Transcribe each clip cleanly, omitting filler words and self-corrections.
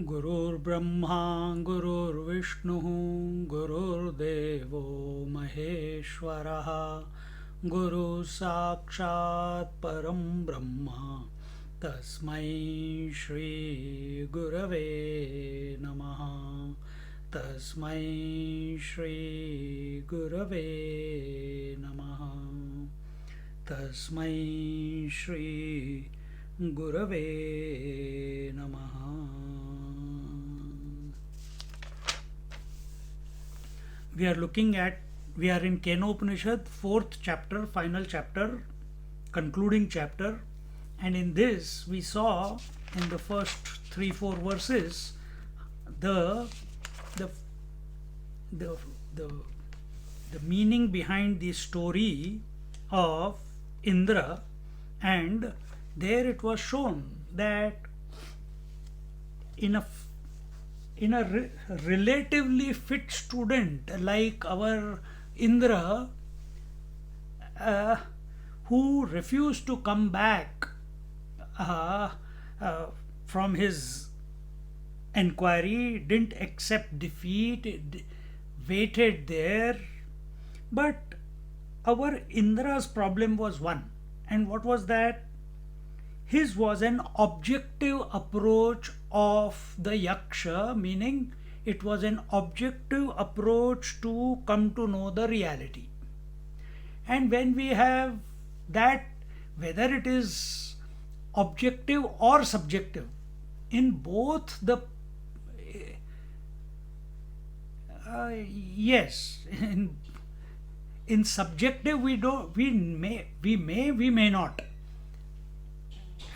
गुरुर्ब्रह्मा गुरुर्विष्णुः गुरुर्देवो महेश्वरः गुरुः साक्षात् परं ब्रह्म तस्मै श्री गुरवे नमः तस्मै श्री गुरवे नमः तस्मै श्री गुरवे नमः. We are in Kenopanishad, 4th chapter, final chapter, concluding chapter, and in this we saw in the first 3-4 verses the meaning behind the story of Indra, and there it was shown that in a relatively fit student like our Indra, who refused to come back from his enquiry, didn't accept defeat, waited there. But our Indra's problem was one, and what was that? His was an objective approach of the yaksha, meaning it was an objective approach to come to know the reality. And when we have that, whether it is objective or subjective, in both the yes, in subjective we may not,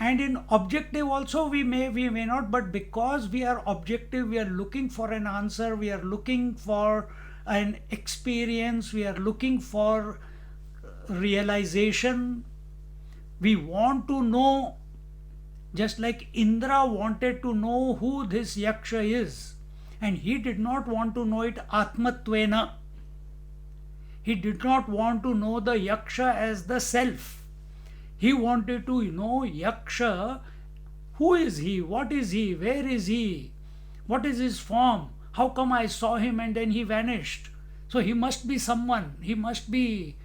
and in objective also we may not, but because we are objective, we are looking for an answer, we are looking for an experience, we are looking for realization, we want to know, just like Indra wanted to know who this yaksha is, and he did not want to know it atmatvena. He did not want to know the yaksha as the self. He wanted to know yaksha. Who is he? What is he? Where is he? What is his form? How come I saw him and then he vanished? So he must be someone. He must be.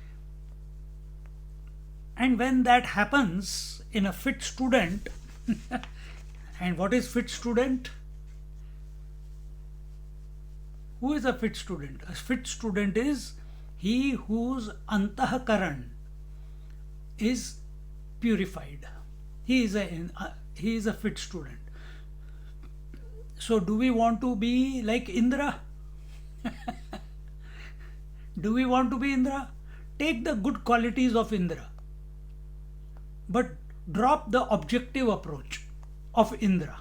And when that happens in a fit student, and what is fit student? Who is a fit student? A fit student is he whose antahakaran is purified. He is a fit student. So do we want to be like Indra? Do we want to be Indra? Take the good qualities of Indra, but drop the objective approach of Indra.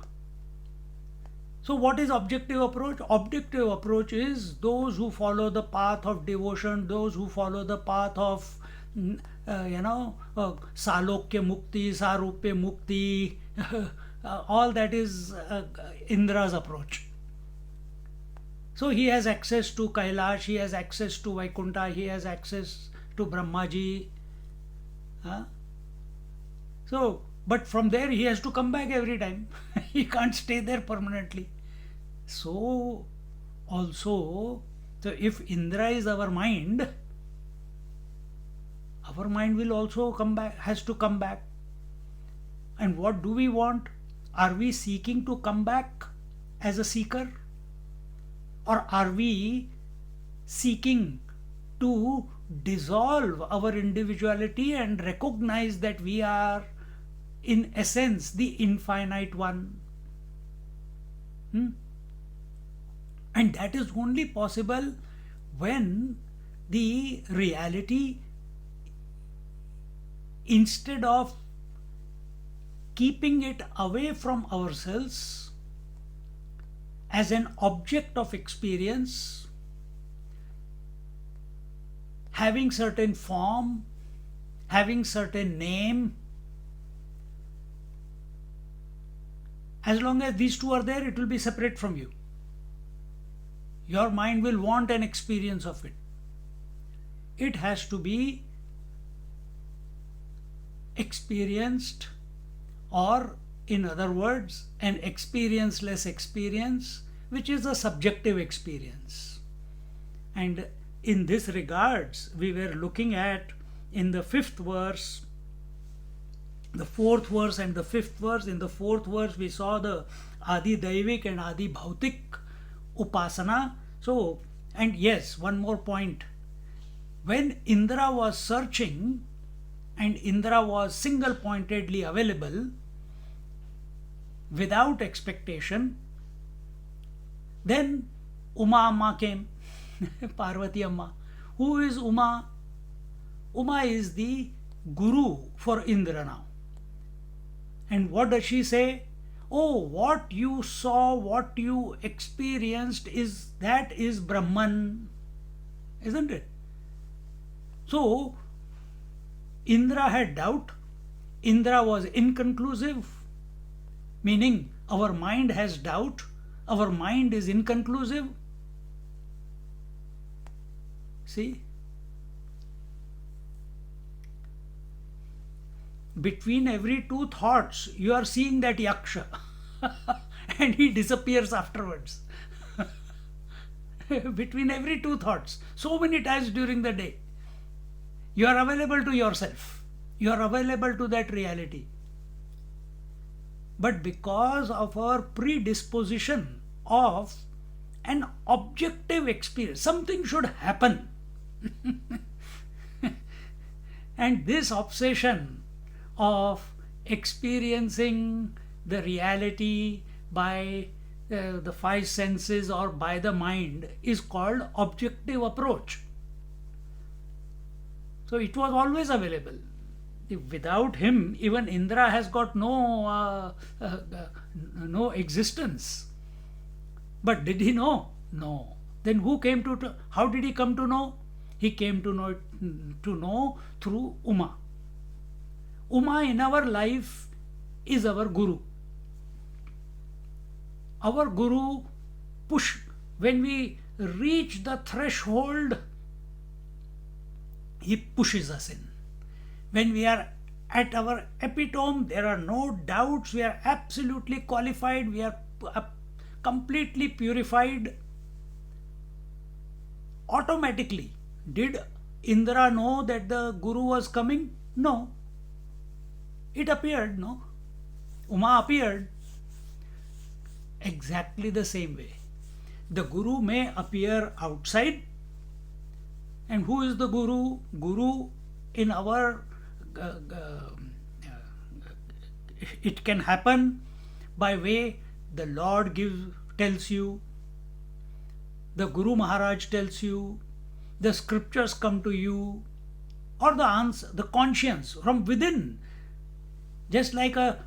So what is objective approach? Objective approach is those who follow the path of devotion, those who follow the path of Salokya Mukti, Sarupya Mukti, all that is Indra's approach. So he has access to Kailash, he has access to Vaikuntha, he has access to Brahmaji. So, but from there he has to come back every time. He can't stay there permanently. So also, so if Indra is our mind will also come back, has to come back. And what do we want? Are we seeking to come back as a seeker? Or are we seeking to dissolve our individuality and recognize that we are in essence the infinite one? And that is only possible when the reality instead of keeping it away from ourselves as an object of experience, having certain form, having certain name, as long as these two are there, it will be separate from you. Your mind will want an experience of it. It has to be experienced, or in other words, an experienceless experience, which is a subjective experience. And in this regards, we were looking at in the fifth verse, the fourth verse and the fifth verse. In the fourth verse, we saw the Adi Daivik and Adi Bhautik Upasana. So, and yes, one more point. When Indra was searching and Indra was single pointedly available without expectation, then Uma Amma came, Parvati Amma. Who is Uma? Uma is the guru for Indra now. And what does she say? Oh, what you saw, what you experienced that is Brahman, isn't it? So, Indra had doubt. Indra was inconclusive, meaning our mind has doubt, our mind is inconclusive. See? Between every two thoughts, you are seeing that Yaksha and he disappears afterwards. Between every two thoughts, so many times during the day, you are available to yourself, you are available to that reality. But because of our predisposition of an objective experience, something should happen. And this obsession of experiencing the reality by the five senses or by the mind is called objective approach. So it was always available. Without him, even Indra has got no existence. But did he know? No. Then who came to? How did he come to know? He came to know through Uma. Uma in our life is our guru. Our guru when we reach the threshold, he pushes us in. When we are at our epitome, there are no doubts, we are absolutely qualified, we are completely purified. Automatically, did Indra know that the guru was coming? No. It appeared, no? Uma appeared. Exactly the same way. The guru may appear outside. And who is the guru? Guru in our it can happen by way the Lord tells you, the Guru Maharaj tells you, the scriptures come to you, or the answer, the conscience from within. Just like a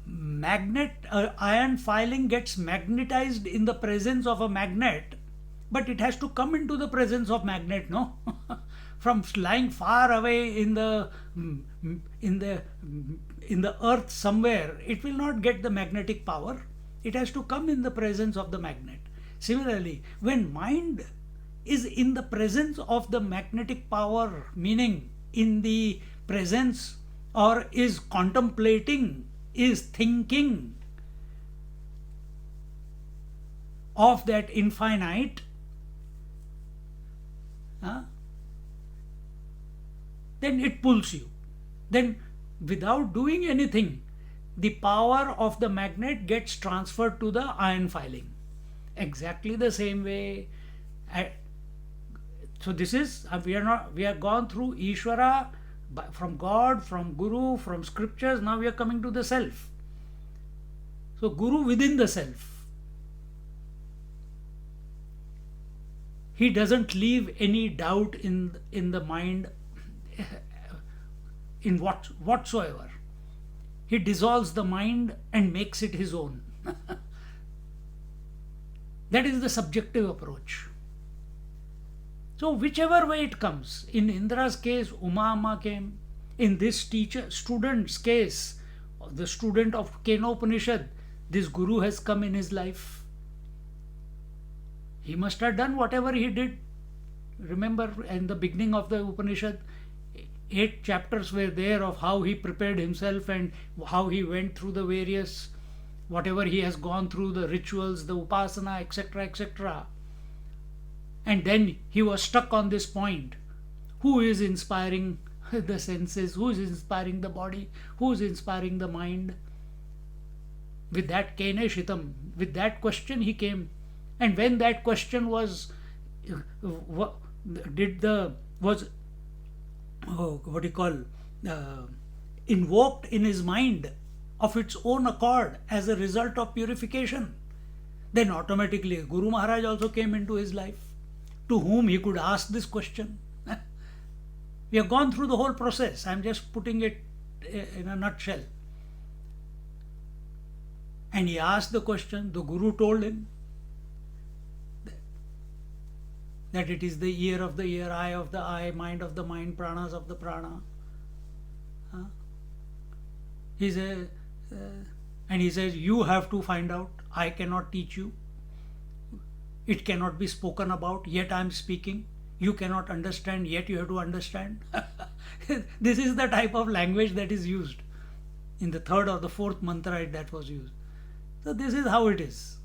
magnet, iron filing gets magnetized in the presence of a magnet, but it has to come into the presence of magnet, no? From lying far away in the earth somewhere, it will not get the magnetic power. It has to come in the presence of the magnet. Similarly, when mind is in the presence of the magnetic power, meaning in the presence, or is contemplating, is thinking of that infinite, then it pulls you. Then without doing anything, the power of the magnet gets transferred to the iron filing. Exactly the same way. So this is, we have gone through Ishvara, from God, from Guru, from scriptures. Now we are coming to the self. So Guru within the self. he doesn't leave any doubt in the mind in whatsoever. He dissolves the mind and makes it his own. That is the subjective approach. So whichever way it comes, in Indra's case, Uma Amma came. In this student's case, the student of Kenopanishad, this guru has come in his life. He must have done whatever he did. Remember, in the beginning of the Upanishad, 8 chapters were there of how he prepared himself and how he went through the various, whatever he has gone through, the rituals, the upasana, etc., etc. And then he was stuck on this point. Who is inspiring the senses? Who is inspiring the body? Who is inspiring the mind? With that Kene Shitam, with that question he came. And when that question was invoked in his mind of its own accord as a result of purification, then automatically Guru Maharaj also came into his life, to whom he could ask this question. We have gone through the whole process. I am just putting it in a nutshell. And he asked the question. The Guru told him that it is the ear of the ear, eye of the eye, mind of the mind, pranas of the prana. He says, and he says, you have to find out. I cannot teach you. It cannot be spoken about, yet I am speaking. You cannot understand, yet you have to understand. This is the type of language that is used in the 3rd or the 4th mantra that was used. So this is how it is.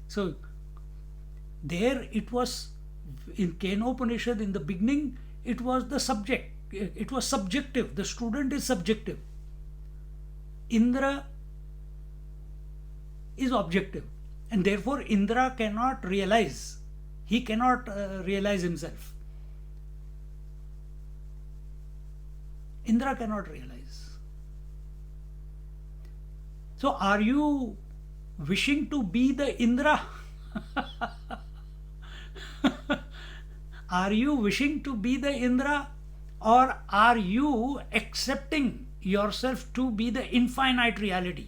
So there it was, in Kenopanishad, in the beginning, it was the subject. It was subjective. The student is subjective. Indra is objective. And therefore Indra cannot realize. He cannot realize himself. Indra cannot realize. So are you wishing to be the Indra? Are you wishing to be the Indra, or are you accepting yourself to be the infinite reality?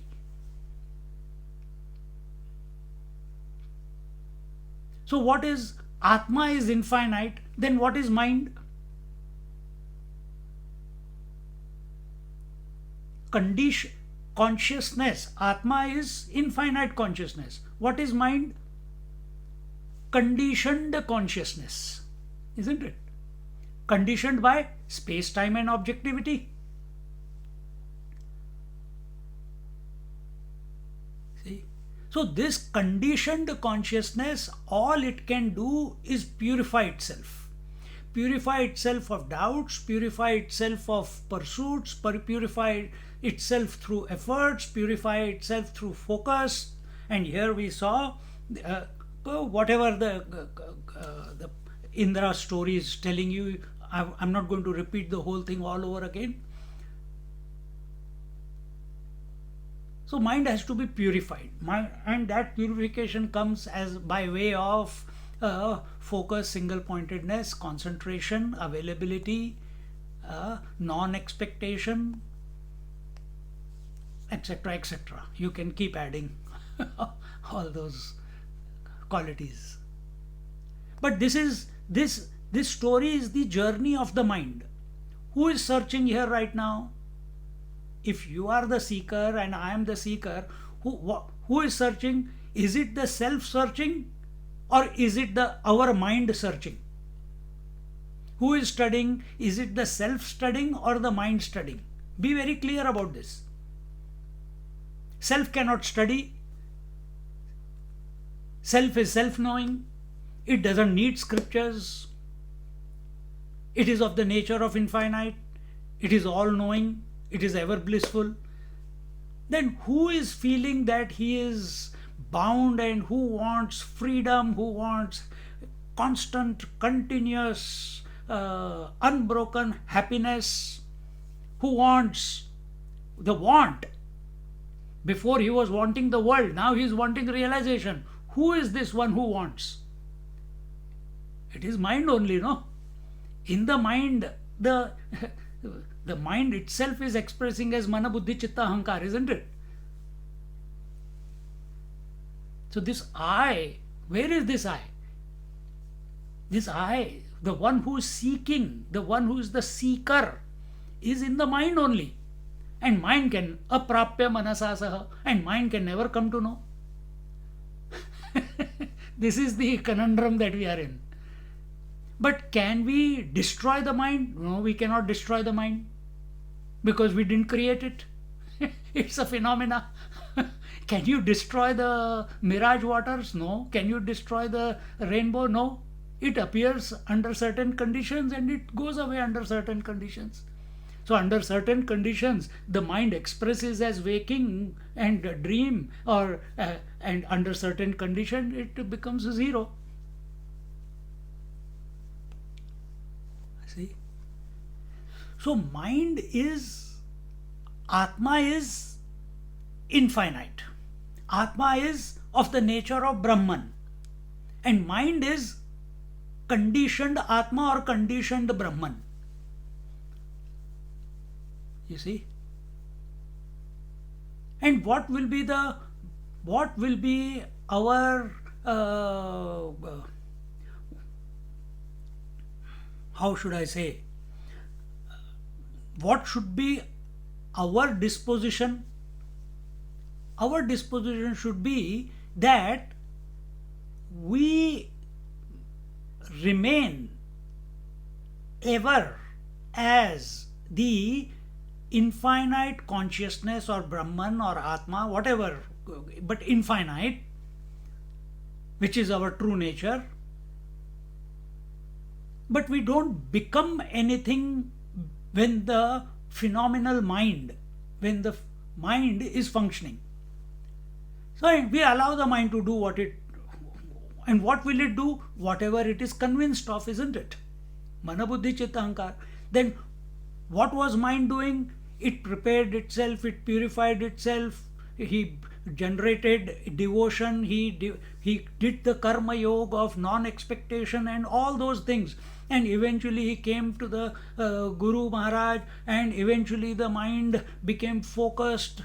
So what is Atma is infinite, then what is mind? Consciousness. Atma is infinite consciousness. What is mind? Conditioned consciousness. Isn't it? Conditioned by space, time and objectivity. See? So this conditioned consciousness, all it can do is purify itself. Purify itself of doubts, purify itself of pursuits, purify itself through efforts, purify itself through focus. And here we saw whatever the Indra story is telling you. I'm not going to repeat the whole thing all over again. So mind has to be purified, and that purification comes as by way of focus, single-pointedness, concentration, availability, non-expectation, etc., etc. You can keep adding all those qualities. But this story is the journey of the mind. Who is searching here right now? If you are the seeker and I am the seeker, who is searching? Is it the self searching, or is it our mind searching? Who is studying? Is it the self studying or the mind studying? Be very clear about this. Self cannot study. Self is self-knowing. It doesn't need scriptures. It is of the nature of infinite. It is all-knowing. It is ever blissful. Then who is feeling that he is bound, and who wants freedom, who wants constant, continuous, unbroken happiness, who wants the want? Before he was wanting the world, now he is wanting realization. Who is this one who wants? It is mind only, no? In the mind, the the mind itself is expressing as mana buddhi chitta ahankar, isn't it? So this I, where is this I? This I, the one who is seeking, the one who is the seeker, is in the mind only. And mind can aprapya manasa saha, and mind can never come to know. This is the conundrum that we are in. But can we destroy the mind? No, we cannot destroy the mind because we didn't create it. It's a phenomena. Can you destroy the mirage waters? No. Can you destroy the rainbow? No. It appears under certain conditions and it goes away under certain conditions. So under certain conditions, the mind expresses as waking and dream, or and under certain condition, it becomes zero. See? So mind is, Atma is infinite. Atma is of the nature of Brahman. And mind is conditioned Atma or conditioned Brahman. You see? And what will be our how should I say, what should be our disposition? Our disposition should be that we remain ever as the infinite consciousness or Brahman or Atma, whatever, but infinite, which is our true nature. But we don't become anything when the phenomenal mind, when the mind is functioning. So we allow the mind to do what it, and what will it do? Whatever it is convinced of, isn't it? Mana buddhi chitta ahankar. Then what was mind doing? It prepared itself, it purified itself, he generated devotion, he did the karma yoga of non-expectation and all those things. And eventually he came to the Guru Maharaj, and eventually the mind became focused.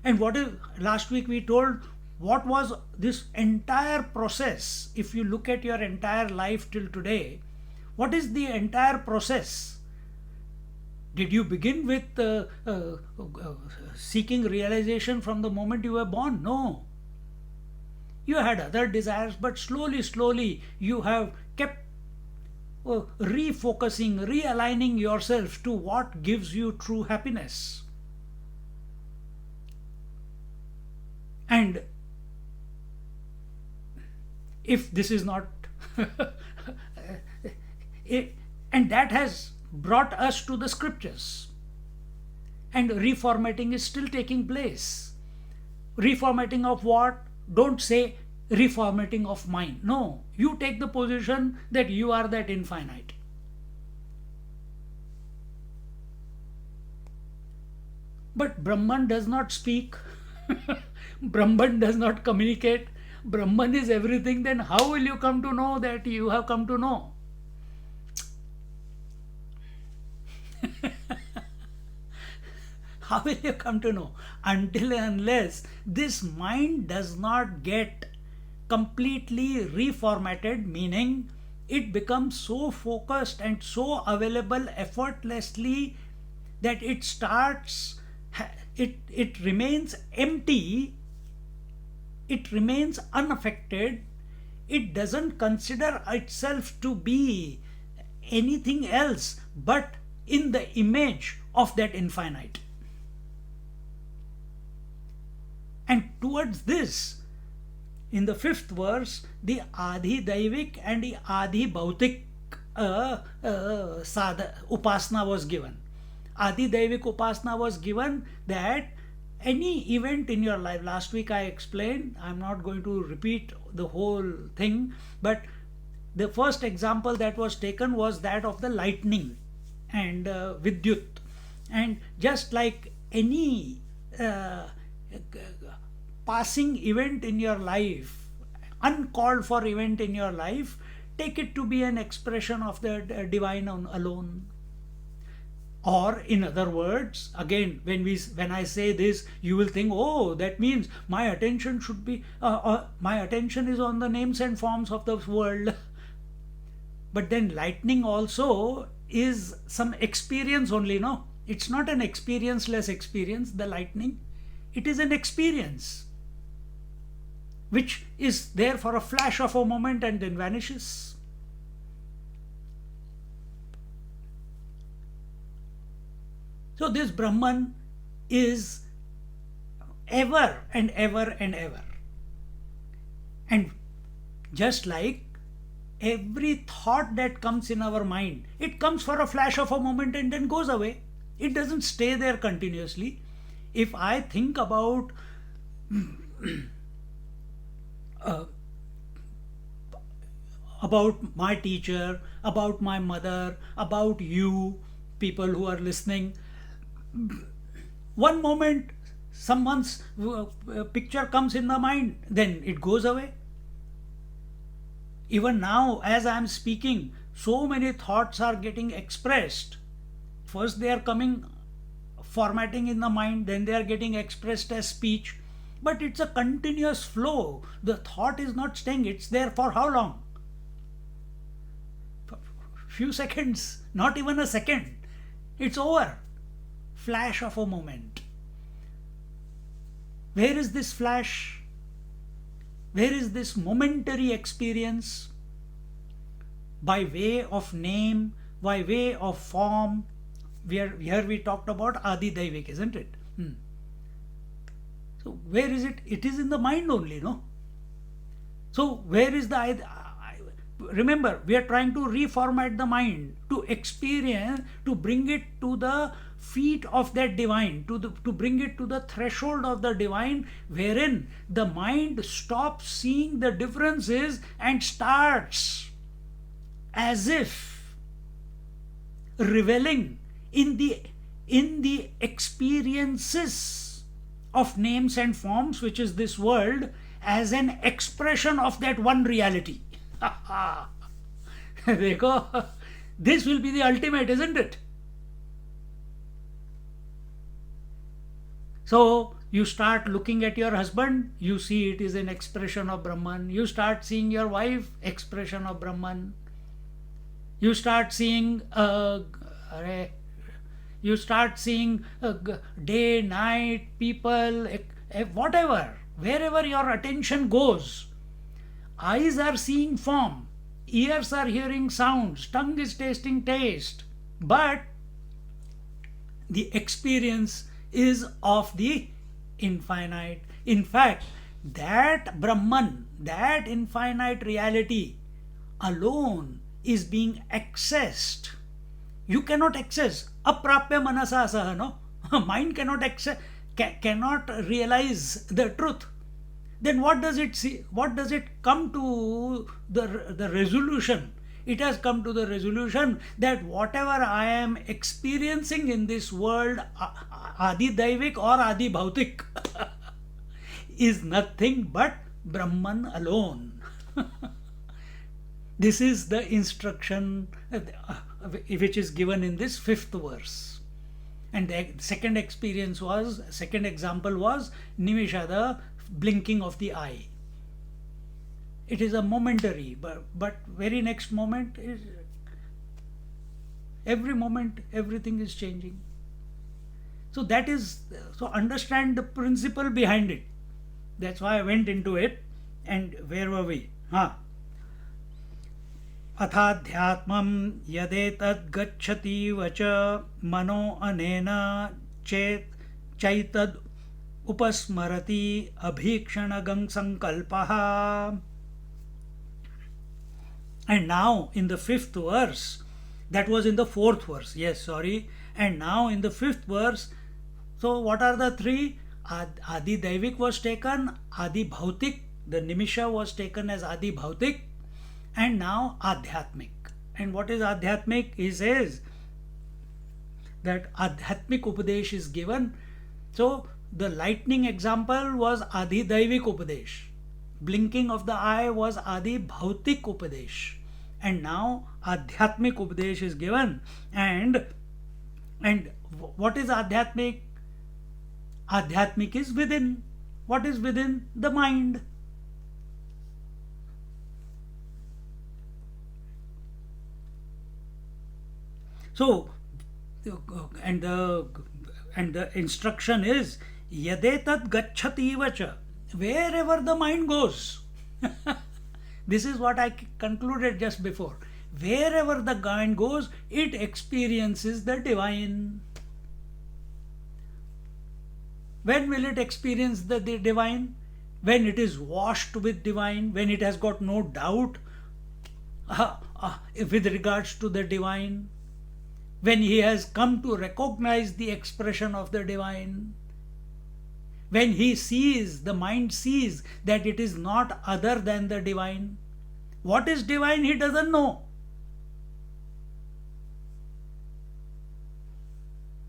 And what is, last week we told, what was this entire process? If you look at your entire life till today, what is the entire process? Did you begin with seeking realization from the moment you were born? No. You had other desires, but slowly you have kept refocusing, realigning yourself to what gives you true happiness. And if this is not and that has brought us to the scriptures, and reformatting is still taking place. Reformatting of what? Don't say reformatting of mind. No, you take the position that you are that infinite. But Brahman does not speak. Brahman does not communicate. Brahman is everything. Then how will you come to know that you have come to know? How will you come to know? Until and unless this mind does not get completely reformatted, meaning it becomes so focused and so available effortlessly that it starts, it remains empty, it remains unaffected, it doesn't consider itself to be anything else but in the image of that infinite. And towards this, in the 5th verse, the Adi Daivik and the Adi Bhautik Upasana was given. Adi Daivik Upasana was given, that any event in your life, last week I explained, I'm not going to repeat the whole thing, but the first example that was taken was that of the lightning and Vidyut. And just like any passing event in your life, uncalled for event in your life, take it to be an expression of the divine alone. Or in other words, again, when I say this, you will think, oh, that means my attention should be my attention is on the names and forms of the world. But then lightning also is some experience only, no? It's not an experienceless experience, the lightning. It is an experience which is there for a flash of a moment and then vanishes. So this Brahman is ever and ever and ever. And just like every thought that comes in our mind, it comes for a flash of a moment and then goes away. It doesn't stay there continuously. If I think about my teacher, about my mother, about you, people who are listening, one moment someone's picture comes in the mind, then it goes away. Even now, as I am speaking, so many thoughts are getting expressed. First they are coming, formatting in the mind, then they are getting expressed as speech. But it's a continuous flow. The thought is not staying. It's there for how long? Few seconds, not even a second. It's over. Flash of a moment. Where is this flash? Where is this momentary experience? By way of name, by way of form. Here we talked about Adi Daivik, isn't it? So where is it? It is in the mind only, no? So where is the... Remember, we are trying to reformat the mind to experience, to bring it to the feet of that divine, to bring it to the threshold of the divine, wherein the mind stops seeing the differences and starts as if reveling in the experiences of names and forms, which is this world, as an expression of that one reality. Dekho, this will be the ultimate, isn't it? So you start looking at your husband, you see it is an expression of Brahman. You start seeing your wife, expression of Brahman. You start seeing day, night, people, whatever, wherever your attention goes. Eyes are seeing form, ears are hearing sounds, tongue is tasting taste, but the experience is of the infinite. In fact, that Brahman, that infinite reality alone is being accessed. You cannot access. Aprapya manasa saha, no? Mind cannot access, cannot realize the truth. Then what does it see? What does it come to the resolution? It has come to the resolution that whatever I am experiencing in this world, Adi Daivik or Adi Bhautik, is nothing but Brahman alone. This is the instruction which is given in this 5th verse. And the second example was Nimisha, the blinking of the eye. It is a momentary, but very next moment is, every moment everything is changing. So understand the principle behind it. That's why I went into it. And where were we? Athadhyatmam yadetat gacchati vacha mano anena chaitad upasmarati abhikshanagam sankalpaha. And now in the 5th verse, that was in the 4th verse, yes, sorry. And now in the 5th verse, so what are the three? Adi Daivik was taken, Adi Bhautik, the Nimisha was taken as Adi Bhautik, and now Adhyatmik. And what is Adhyatmik? He says that Adhyatmik Upadesh is given. So the lightning example was Adi Daivik Upadesh. Blinking of the eye was Adi Bhautik Upadesh. And now Adhyatmik Upadesh is given. And what is Adhyatmik? Adhyatmik is within. What is within? The mind. So, and the instruction is yadetat gacchati vacha, wherever the mind goes. This is what I concluded just before. Wherever the mind goes, it experiences the divine. When will it experience the divine? When it is washed with divine, when it has got no doubt with regards to the divine, when he has come to recognize the expression of the divine, when he sees, the mind sees that it is not other than the divine. What is divine, he doesn't know.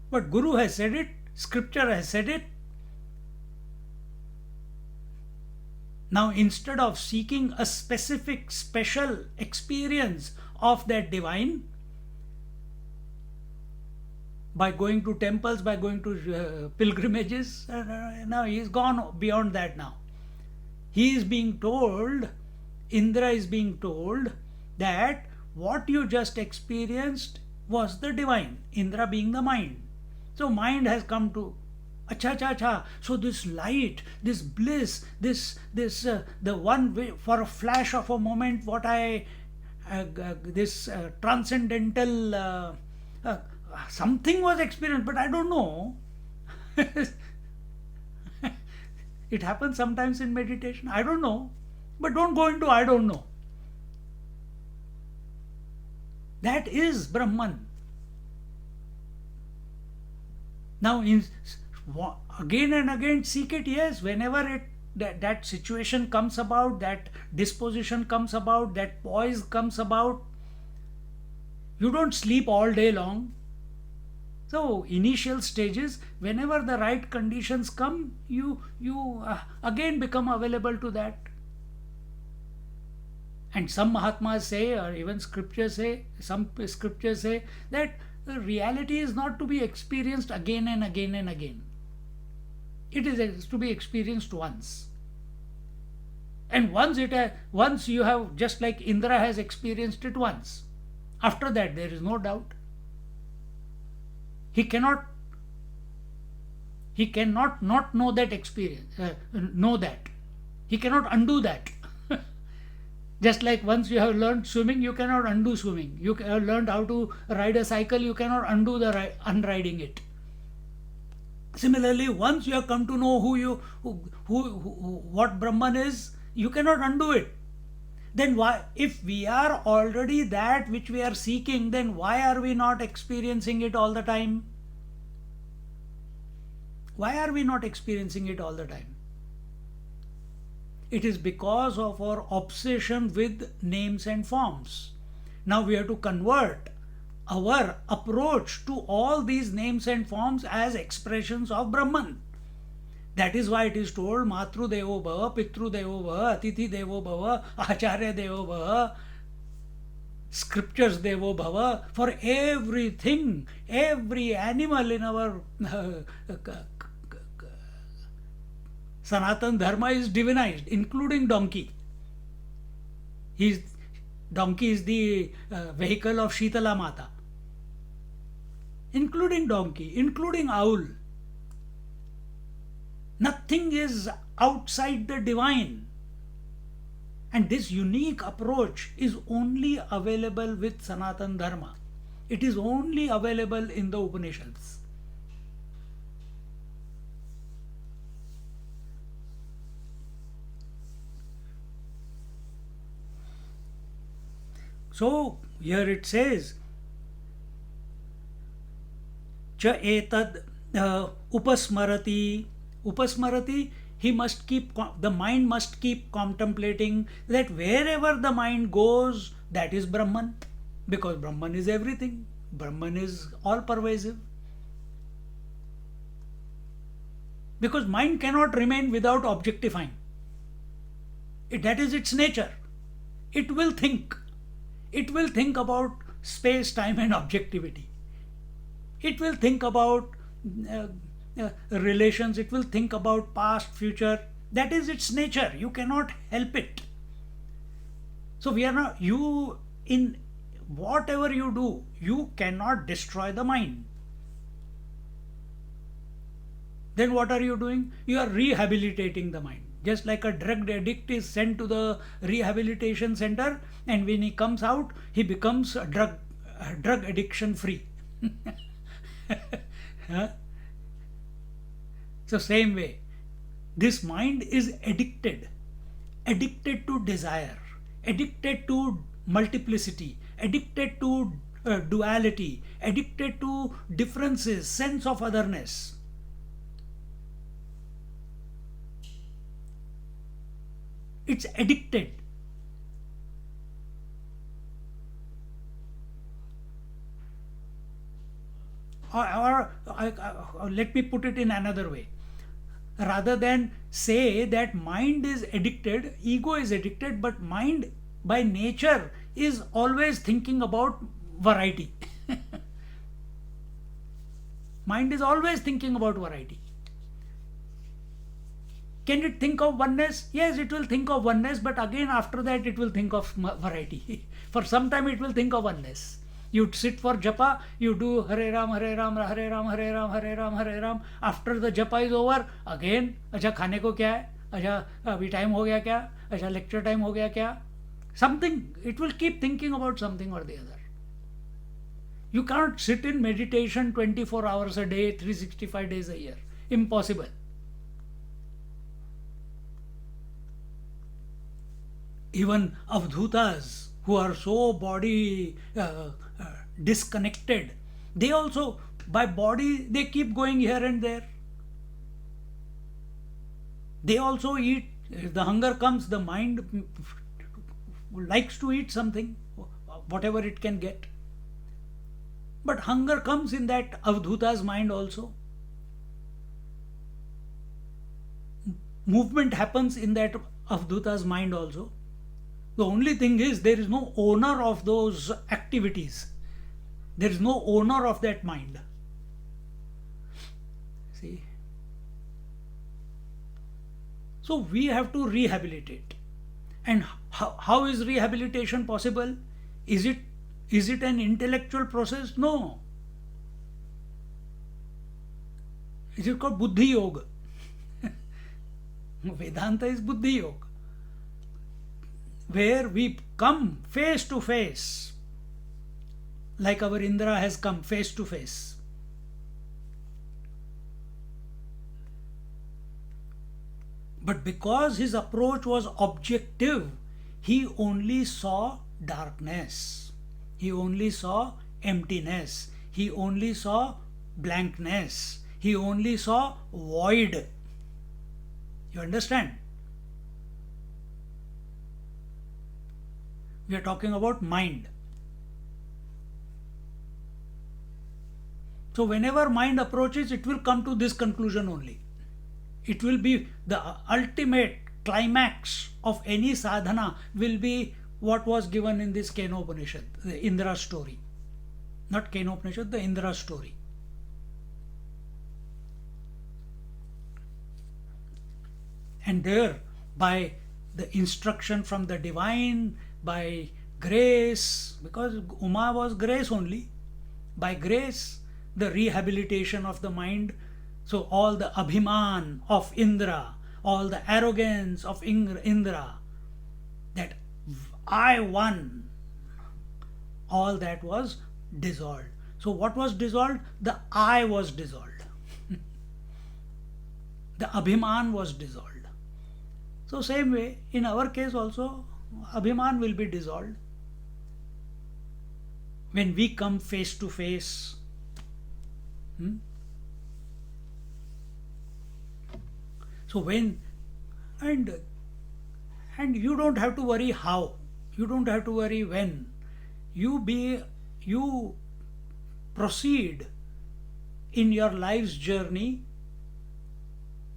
But Guru has said it, Scripture has said it. Now, instead of seeking a specific, special experience of that divine, by going to temples, by going to pilgrimages, now he is gone beyond that now. He is being told, Indra is being told that what you just experienced was the divine, Indra being the mind. So mind has come to acha cha cha. So this light, this bliss, this the one way, for a flash of a moment, what I this transcendental something was experienced, but I don't know. It happens sometimes in meditation. I don't know, but don't go into I don't know. That is Brahman. Now, again and again seek it. Yes, whenever that situation comes about, that disposition comes about, that poise comes about, you don't sleep all day long. So initial stages, whenever the right conditions come, you again become available to that. And some Mahatmas say, or even scriptures say, some scriptures say that the reality is not to be experienced again and again and again. It is to be experienced once. And once you have, just like Indra has experienced it once. After that, there is no doubt. He cannot not know that experience, know that. He cannot undo that. Just like once you have learned swimming, you cannot undo swimming. You have learned how to ride a cycle, you cannot undo the unriding it. Similarly, once you have come to know what Brahman is, you cannot undo it. Then why, if we are already that which we are seeking, then why are we not experiencing it all the time? Why are we not experiencing it all the time? It is because of our obsession with names and forms. Now we have to convert our approach to all these names and forms as expressions of Brahman. That is why it is told Matru Devo Bhava, Pitru Devo Bhava, Atithi Devo Bhava, Acharya Devo Bhava, Scriptures Devo Bhava. For everything, every animal in our Sanatan Dharma is divinized, including donkey. Donkey is the vehicle of Shitala Mata. Including donkey, including owl. Nothing is outside the divine. And this unique approach is only available with Sanatan Dharma. It is only available in the Upanishads. So here it says, cha etad upasmarati. Upasmarati, the mind must keep contemplating that wherever the mind goes, that is Brahman. Because Brahman is everything. Brahman is all pervasive. because mind cannot remain without objectifying. That is its nature. It will think. It will think about space, time, and objectivity. It will think about uh, relations. It will think about past, future. That is its nature. You cannot help it. So we are not, you, in whatever you do, you cannot destroy the mind. Then what are you doing? You are rehabilitating the mind. Just like a drug addict is sent to the rehabilitation center, and when he comes out, he becomes drug addiction free. Huh? So same way, this mind is addicted to desire, addicted to multiplicity, addicted to duality, addicted to differences, sense of otherness. It's addicted. Let me put it in another way. Rather than say that mind is addicted, ego is addicted, but mind by nature is always thinking about variety. Mind is always thinking about variety. Can it think of oneness? Yes, it will think of oneness, but again after that it will think of variety. For some time it will think of oneness. You sit for japa, you do Hare Ram, Hare Ram, Hare Ram, Hare Ram, Hare Ram, Hare Ram. After the japa is over, again, अच्छा खाने को क्या है? अच्छा अभी time हो गया क्या? अच्छा lecture time हो गया क्या? Something, it will keep thinking about something or the other. You can't sit in meditation 24 hours a day, 365 days a year. Impossible. Even avdhutas who are so body disconnected, they also by body they keep going here and there. They also eat. If the hunger comes, the mind likes to eat something, whatever it can get. But hunger comes in that avdhuta's mind also. Movement happens in that avdhuta's mind also. The only thing is there is no owner of those activities. There is no owner of that mind. See? So we have to rehabilitate. And how is rehabilitation possible? Is it an intellectual process? No. It is called Buddhi Yoga. Vedanta is Buddhi Yoga, where we come face to face, like our Indra has come face to face. But because his approach was objective, he only saw darkness, he only saw emptiness, he only saw blankness, he only saw void. You understand? We are talking about mind. So whenever mind approaches, it will come to this conclusion only. It will be the ultimate climax of any sadhana will be what was given in this Kenopanishad, the Indra story. Not Kenopanishad, the Indra story. And there, by the instruction from the divine, by grace, because Uma was grace only, by grace, the rehabilitation of the mind. So all the abhiman of Indra, all the arrogance of Indra, that I won, all that was dissolved. So what was dissolved? The I was dissolved. The abhiman was dissolved. So same way, in our case also, abhiman will be dissolved when we come face to face. So when, and you don't have to worry how, you don't have to worry when. You proceed in your life's journey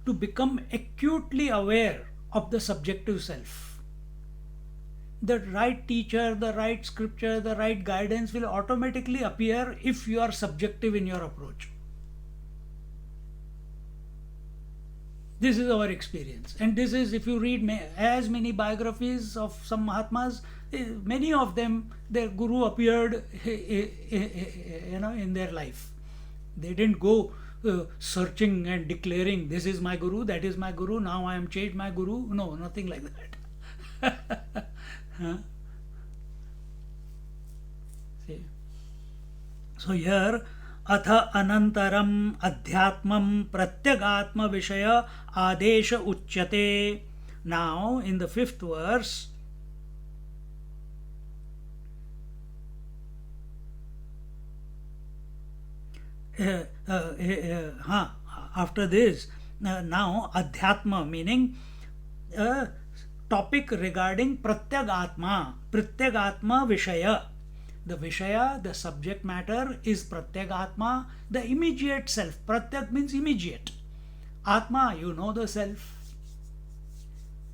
to become acutely aware of the subjective self. The right teacher, the right scripture, the right guidance will automatically appear if you are subjective in your approach. This is our experience, and this is, if you read as many biographies of some Mahatmas, many of them, their guru appeared, in their life. They didn't go searching and declaring, "This is my guru, that is my guru, now I am changed my guru." No, nothing like that. Huh? See? So here, अथ अनंतरम अध्यात्मम प्रत्यगात्म विषय आदेश उच्यते. Now in the fifth verse, after this, now adhyatma, meaning topic regarding pratyagatma vishaya. The vishaya, the subject matter, is pratyagatma, the immediate self. Pratyak means immediate. Atma, you know the self.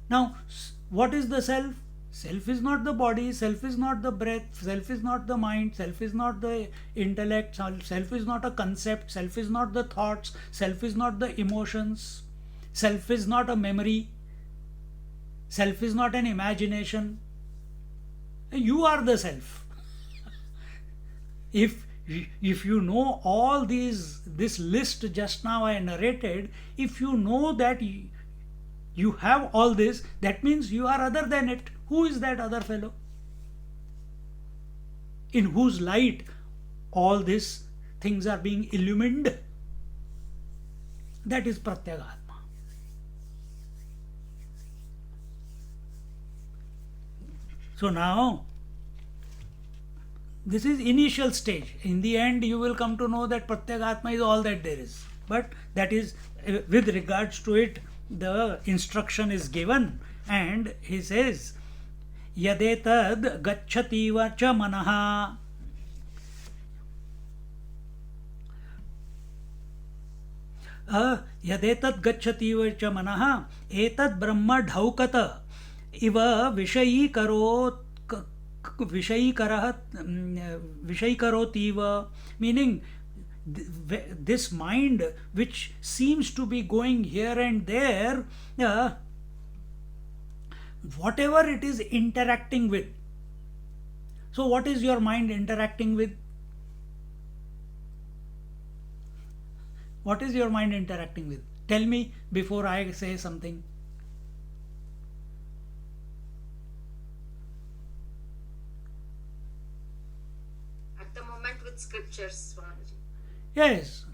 Now, what is the self? Self is not the body, self is not the breath, self is not the mind, self is not the intellect, self is not a concept, self is not the thoughts, self is not the emotions, self is not a memory, self is not an imagination. You are the self. If you know all this list just now I narrated, if you know that you have all this, that means you are other than it. Who is that other fellow? In whose light all these things are being illumined? That is Pratyagatma. So now, this is initial stage. In the end, you will come to know that Pratyagatma is all that there is. But that is, with regards to it, the instruction is given, and he says, Yadetad gacchativa cha manaha. Yadetad gacchativa cha manaha etad brahma dhaukata iva vishayikarotiva, meaning this mind which seems to be going here and there, whatever it is interacting with. So what is your mind interacting with? What is your mind interacting with? Tell me before I say something. With scriptures, Swamiji. Yes,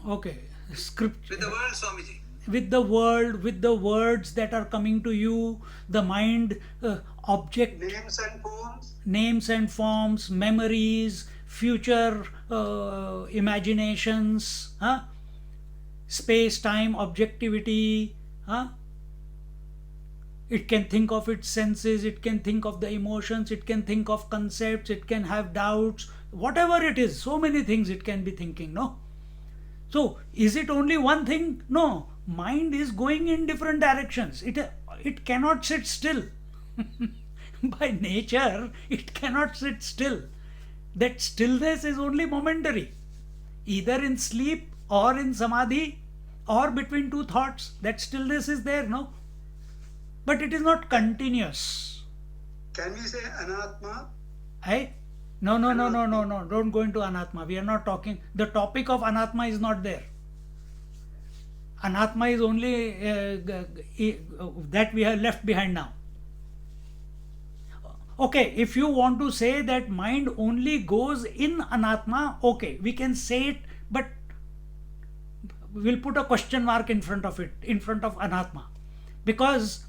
okay. Scripture. With the world, Swamiji. With the world, with the words that are coming to you, the mind, object, names and forms, memories, future imaginations, space, time, objectivity. It can think of its senses, it can think of the emotions, it can think of concepts, it can have doubts, whatever it is, so many things it can be thinking, no? So, is it only one thing? No. Mind is going in different directions. It cannot sit still. By nature, it cannot sit still. That stillness is only momentary. Either in sleep or in samadhi or between two thoughts. That stillness is there, no? But it is not continuous. Can we say anatma? No. Don't go into anatma. We are not talking. The topic of anatma is not there. Anatma is only that we have left behind now. Okay, if you want to say that mind only goes in anatma, okay, we can say it, but we'll put a question mark in front of it, in front of anatma. Because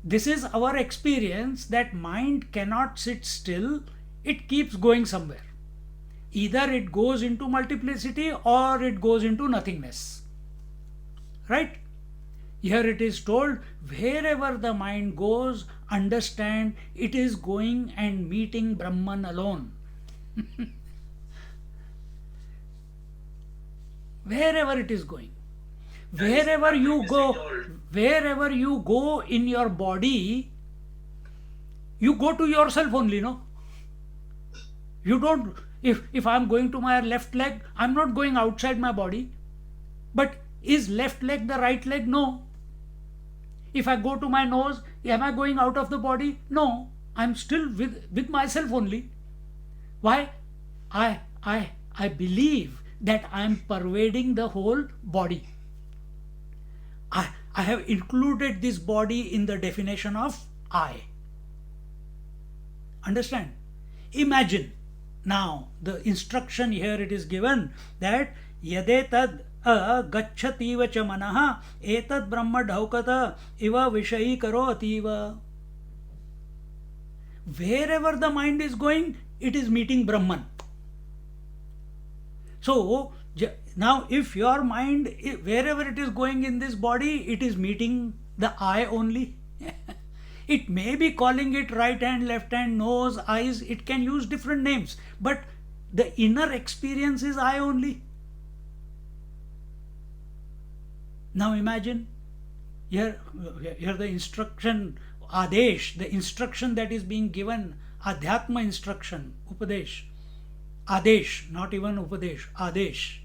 this is our experience that mind cannot sit still, it keeps going somewhere. Either it goes into multiplicity or it goes into nothingness. Right? Here it is told, wherever the mind goes, understand it is going and meeting Brahman alone. Wherever it is going. wherever you Previously go, told. wherever you go in your body, you go to yourself only, no? You don't, if I'm going to my left leg, I'm not going outside my body. But is left leg the right leg? No. If I go to my nose, am I going out of the body? No. I'm still with myself only. Why? I believe that I am pervading the whole body. I have included this body in the definition of I. Understand? Imagine now the instruction here it is given that yadetad gacchativa cha manaha etad brahma dhaukata iva vishayi karo ativa. Wherever the mind is going, it is meeting Brahman. So now if your mind, wherever it is going in this body, it is meeting the I only. It may be calling it right hand, left hand, nose, eyes, it can use different names, but the inner experience is I only. Now imagine here the instruction, Adesh, the instruction that is being given, Adhyatma instruction, Upadesh, Adesh, not even Upadesh, Adesh,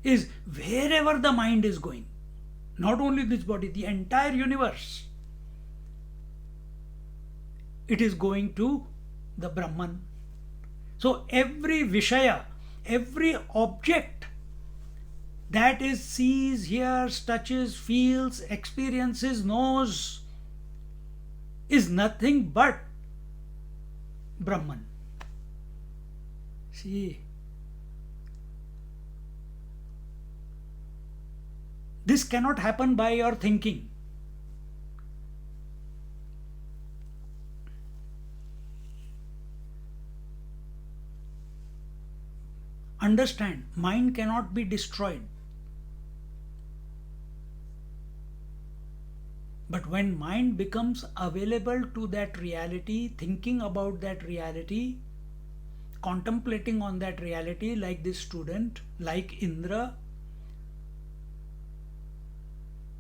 is wherever the mind is going, not only this body, the entire universe, it is going to the Brahman. So every Vishaya, every object that is sees, hears, touches, feels, experiences, knows, is nothing but Brahman. See, this cannot happen by your thinking. Understand, mind cannot be destroyed. But when mind becomes available to that reality, thinking about that reality, contemplating on that reality, like this student, like Indra,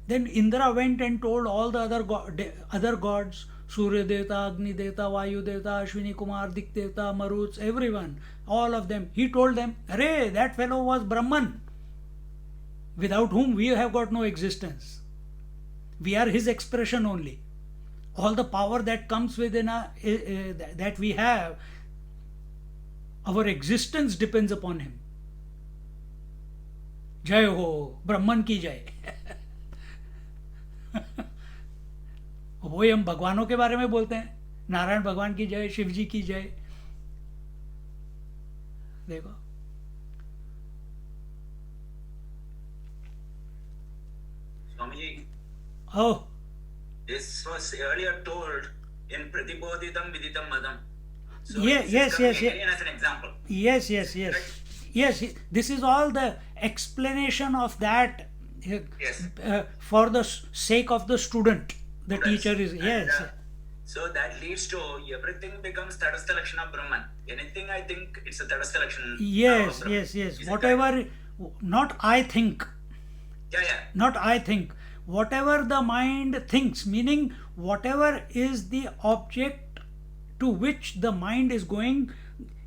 then Indra went and told all the other gods, Surya Devta, Agni Devta, Vayu Devta, Ashwini Kumar, Dik Devta, Maruts, everyone, all of them. He told them, Arey, that fellow was Brahman, without whom we have got no existence. We are his expression only. All the power that comes within that we have, our existence depends upon him. Jai ho, Brahman ki jai. वही हम भगवानों के बारे में बोलते हैं, नारायण भगवान की जय, शिव जी की जय. देखो, Swamiji, oh, this was earlier told in Pratibodhitam Viditam Madam. So yes, this is yes, coming yes, again as an example. yes, yes, yes, yes. This is all the explanation of that Yes. for the sake of the student. The Students. teacher is, And, yes. so that leads to everything becomes Tadastha Lakshana of Brahman. Anything I think it's a Tadastha Lakshana. Yes, of Brahman. yes, yes. Is it Whatever, not I think, Yeah, yeah. not I think. Whatever the mind thinks, meaning whatever is the object to which the mind is going,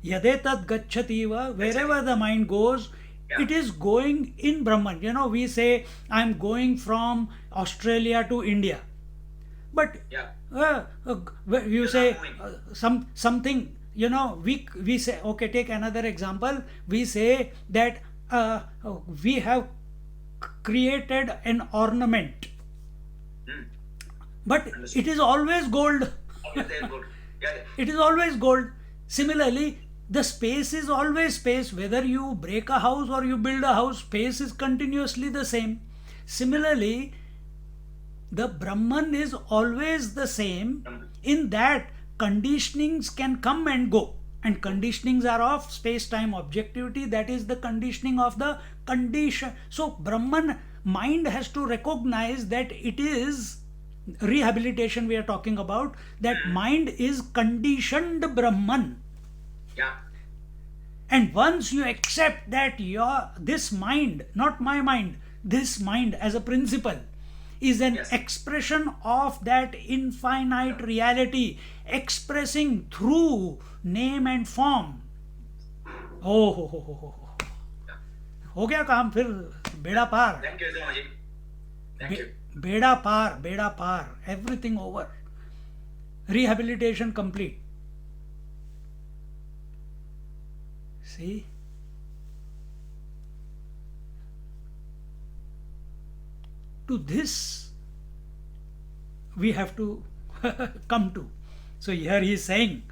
yadetat gacchativa, wherever the mind goes, Yeah. it is going in Brahman. You know, we say, I'm going from Australia to India. But Yeah. you say not something, you know, we say, okay, take another example. We say that we have created an ornament, Hmm. but Understood. it is always gold. Always there, good. Yeah, yeah. It is always gold. Similarly, the space is always space. Whether you break a house or you build a house, space is continuously the same. Similarly, the Brahman is always the same, in that conditionings can come and go. And conditionings are of space-time objectivity. That is the conditioning of the condition. So Brahman, mind has to recognize that it is rehabilitation we are talking about, that mind is conditioned Brahman. Yeah. And once you accept that this mind, not my mind, this mind as a principle is an Yes. expression of that infinite reality, expressing through name and form. Oh हो गया काम फिर, बेड़ा पार. Thank you, Swamiji. Thank you. बेड़ा पार, everything over, rehabilitation complete. See, to this we have to come to. So here he is saying,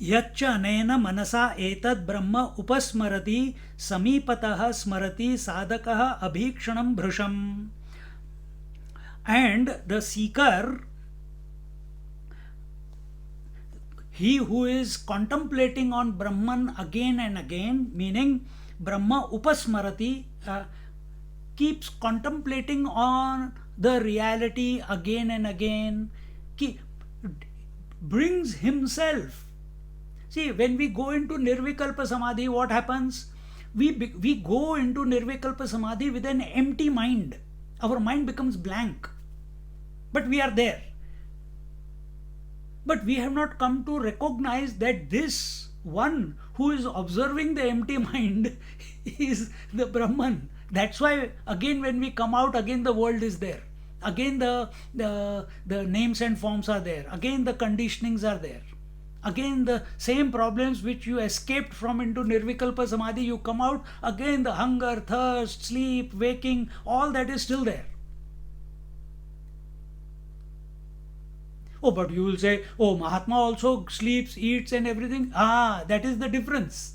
यच्च अनेन मनसा एतद् ब्रह्म उपस्मरति समीपतः स्मरति साधकः अभीक्षणं भृशम्. And the seeker, he who is contemplating on Brahman again and again, meaning Brahma upasmarati, keeps contemplating on the reality again and again, brings himself. See, when we go into Nirvikalpa Samadhi, what happens? We go into Nirvikalpa Samadhi with an empty mind. Our mind becomes blank. But we are there. But we have not come to recognize that this one who is observing the empty mind is the Brahman. That's why again when we come out, again the world is there. Again the names and forms are there. Again the conditionings are there. Again the same problems which you escaped from into Nirvikalpa Samadhi, you come out, again the hunger, thirst, sleep, waking, all that is still there. Oh, but you will say, oh, Mahatma also sleeps, eats and everything. That is the difference.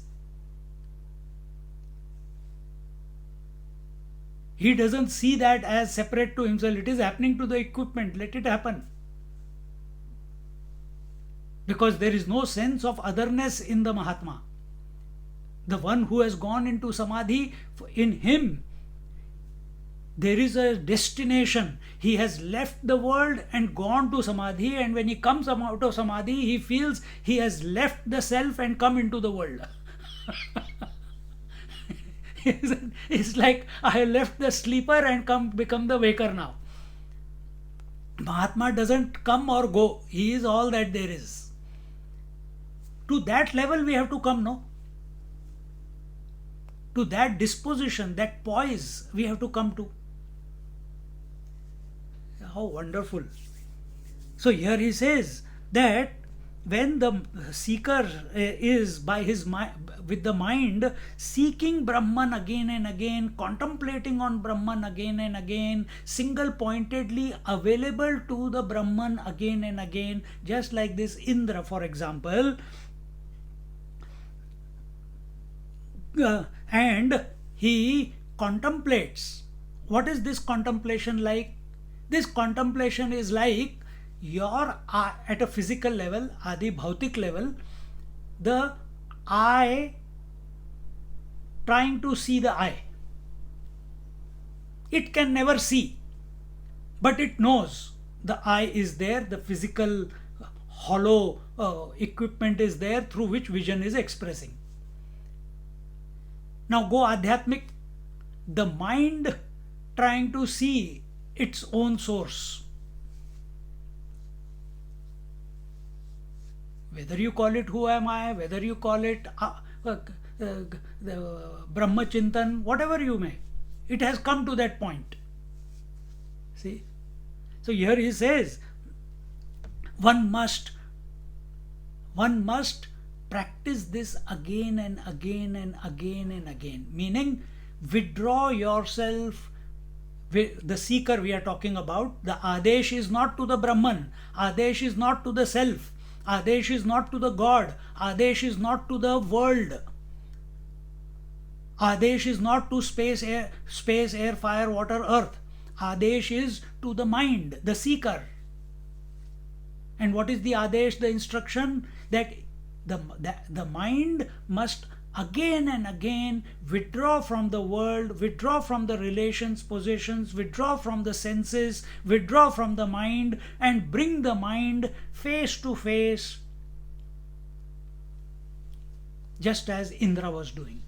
He doesn't see that as separate to himself. It is happening to the equipment. Let it happen. Because there is no sense of otherness in the Mahatma. The one who has gone into Samadhi, in him, there is a destination. He has left the world and gone to Samadhi, and when he comes out of Samadhi, he feels he has left the self and come into the world. It's like, I left the sleeper and become the waker now. Mahatma doesn't come or go. He is all that there is. To that level we have to come, no? To that disposition, that poise we have to come to. How wonderful. So here he says that when the seeker is by his with the mind seeking Brahman again and again, contemplating on Brahman again and again, single pointedly available to the Brahman again and again, just like this Indra, for example, and he contemplates. What is this contemplation like? This contemplation is like your at a physical level, adi bhautik level, the eye trying to see the eye. It can never see, but it knows the eye is there, the physical hollow equipment is there through which vision is expressing. Now go Adhyatmic, the mind trying to see its own source. Whether you call it who am I, whether you call it Brahma Chintan, whatever you may, it has come to that point. See? So here he says, one must practice this again and again and again and again. Meaning, withdraw yourself. The seeker we are talking about, the Adesh is not to the Brahman, Adesh is not to the self, Adesh is not to the God, Adesh is not to the world, Adesh is not to space, air, fire, water, earth. Adesh is to the mind, the seeker. And what is the Adesh, the instruction? That the mind must again and again withdraw from the world, withdraw from the relations, positions, withdraw from the senses, withdraw from the mind, and bring the mind face to face, just as Indra was doing.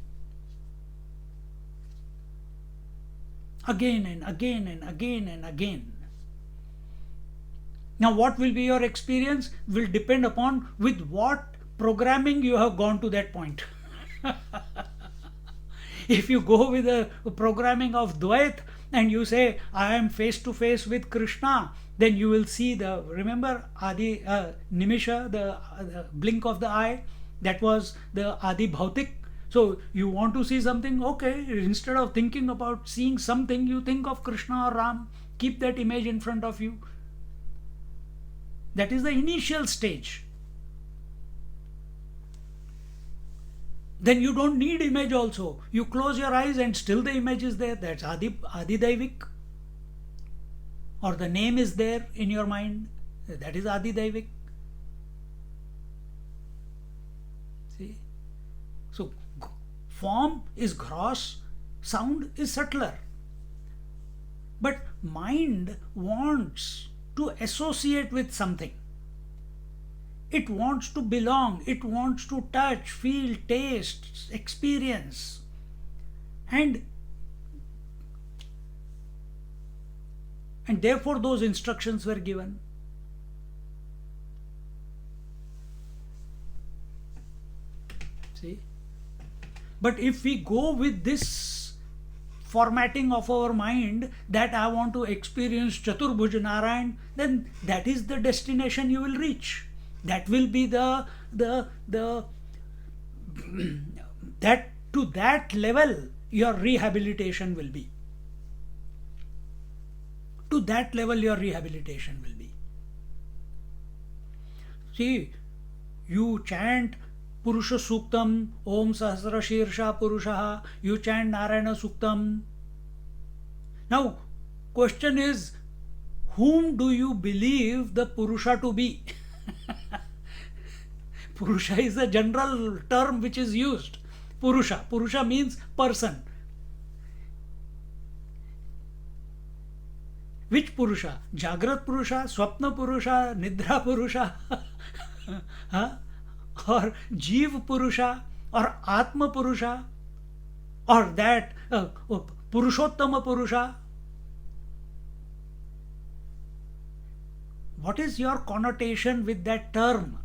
again and again and again and again. Now, what will be your experience will depend upon with what programming you have gone to that point. If you go with a programming of Dvait and you say, I am face to face with Krishna, then you will see the, remember Adi Nimisha, the blink of the eye, that was the Adi Bhautik. So you want to see something, okay, instead of thinking about seeing something, you think of Krishna or Ram, keep that image in front of you. That is the initial stage. Then you don't need image also. You close your eyes and still the image is there. That's Adi Daivik. Or the name is there in your mind. That is Adi Daivik. See? So form is gross, sound is subtler. But mind wants to associate with something. It wants to belong, it wants to touch, feel, taste, experience. And therefore those instructions were given. See? But if we go with this formatting of our mind that I want to experience Chaturbhuj Narayan, then that is the destination you will reach. That will be that to that level your rehabilitation will be. To that level your rehabilitation will be. See, you chant Purusha Suktam, Om Sahasra Shirsha Purushaha, you chant Narayana Suktam. Now, question is, whom do you believe the Purusha to be? Purusha is a general term which is used. Purusha. Purusha means person. Which Purusha? Jagrat Purusha, Swapna Purusha, Nidra Purusha, or Jeev Purusha, or Atma Purusha, or that Purushottama Purusha. What is your connotation with that term?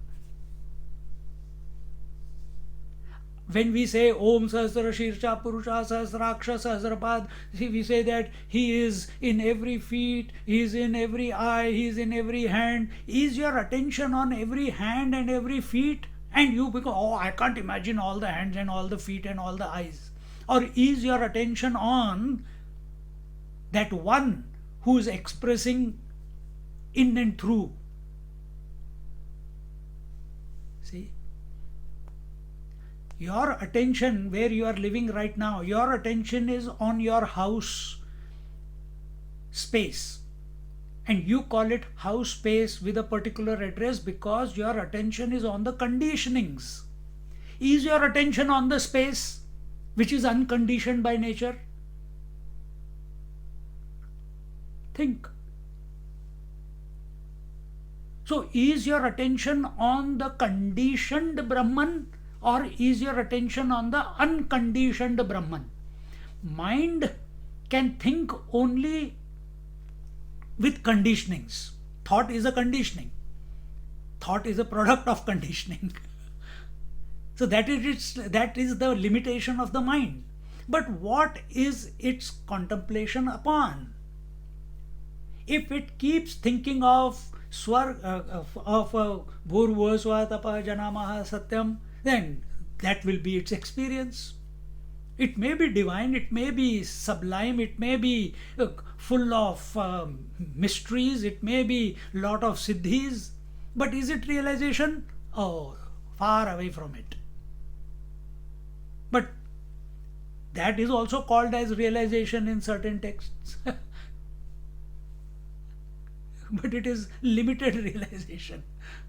When we say Om Sahasra Shirsha Purusha Sahasraksha Sahasrapad, see, we say that he is in every feet, he is in every eye, he is in every hand. Is your attention on every hand and every feet? And you become, oh, I can't imagine all the hands and all the feet and all the eyes. Or is your attention on that one who is expressing in and through? See? Your attention, where you are living right now, your attention is on your house space. And you call it house space with a particular address because your attention is on the conditionings. Is your attention on the space which is unconditioned by nature? Think. So, is your attention on the conditioned Brahman, or is your attention on the unconditioned Brahman? Mind can think only with conditionings. Thought is a conditioning. Thought is a product of conditioning. So that is the limitation of the mind. But what is its contemplation upon? If it keeps thinking of Bhurvasvatapa Janamaha Satyam, then that will be its experience. It may be divine, it may be sublime, it may be full of mysteries, it may be lot of siddhis, but is it realization? Oh, far away from it. But that is also called as realization in certain texts. But it is limited realization.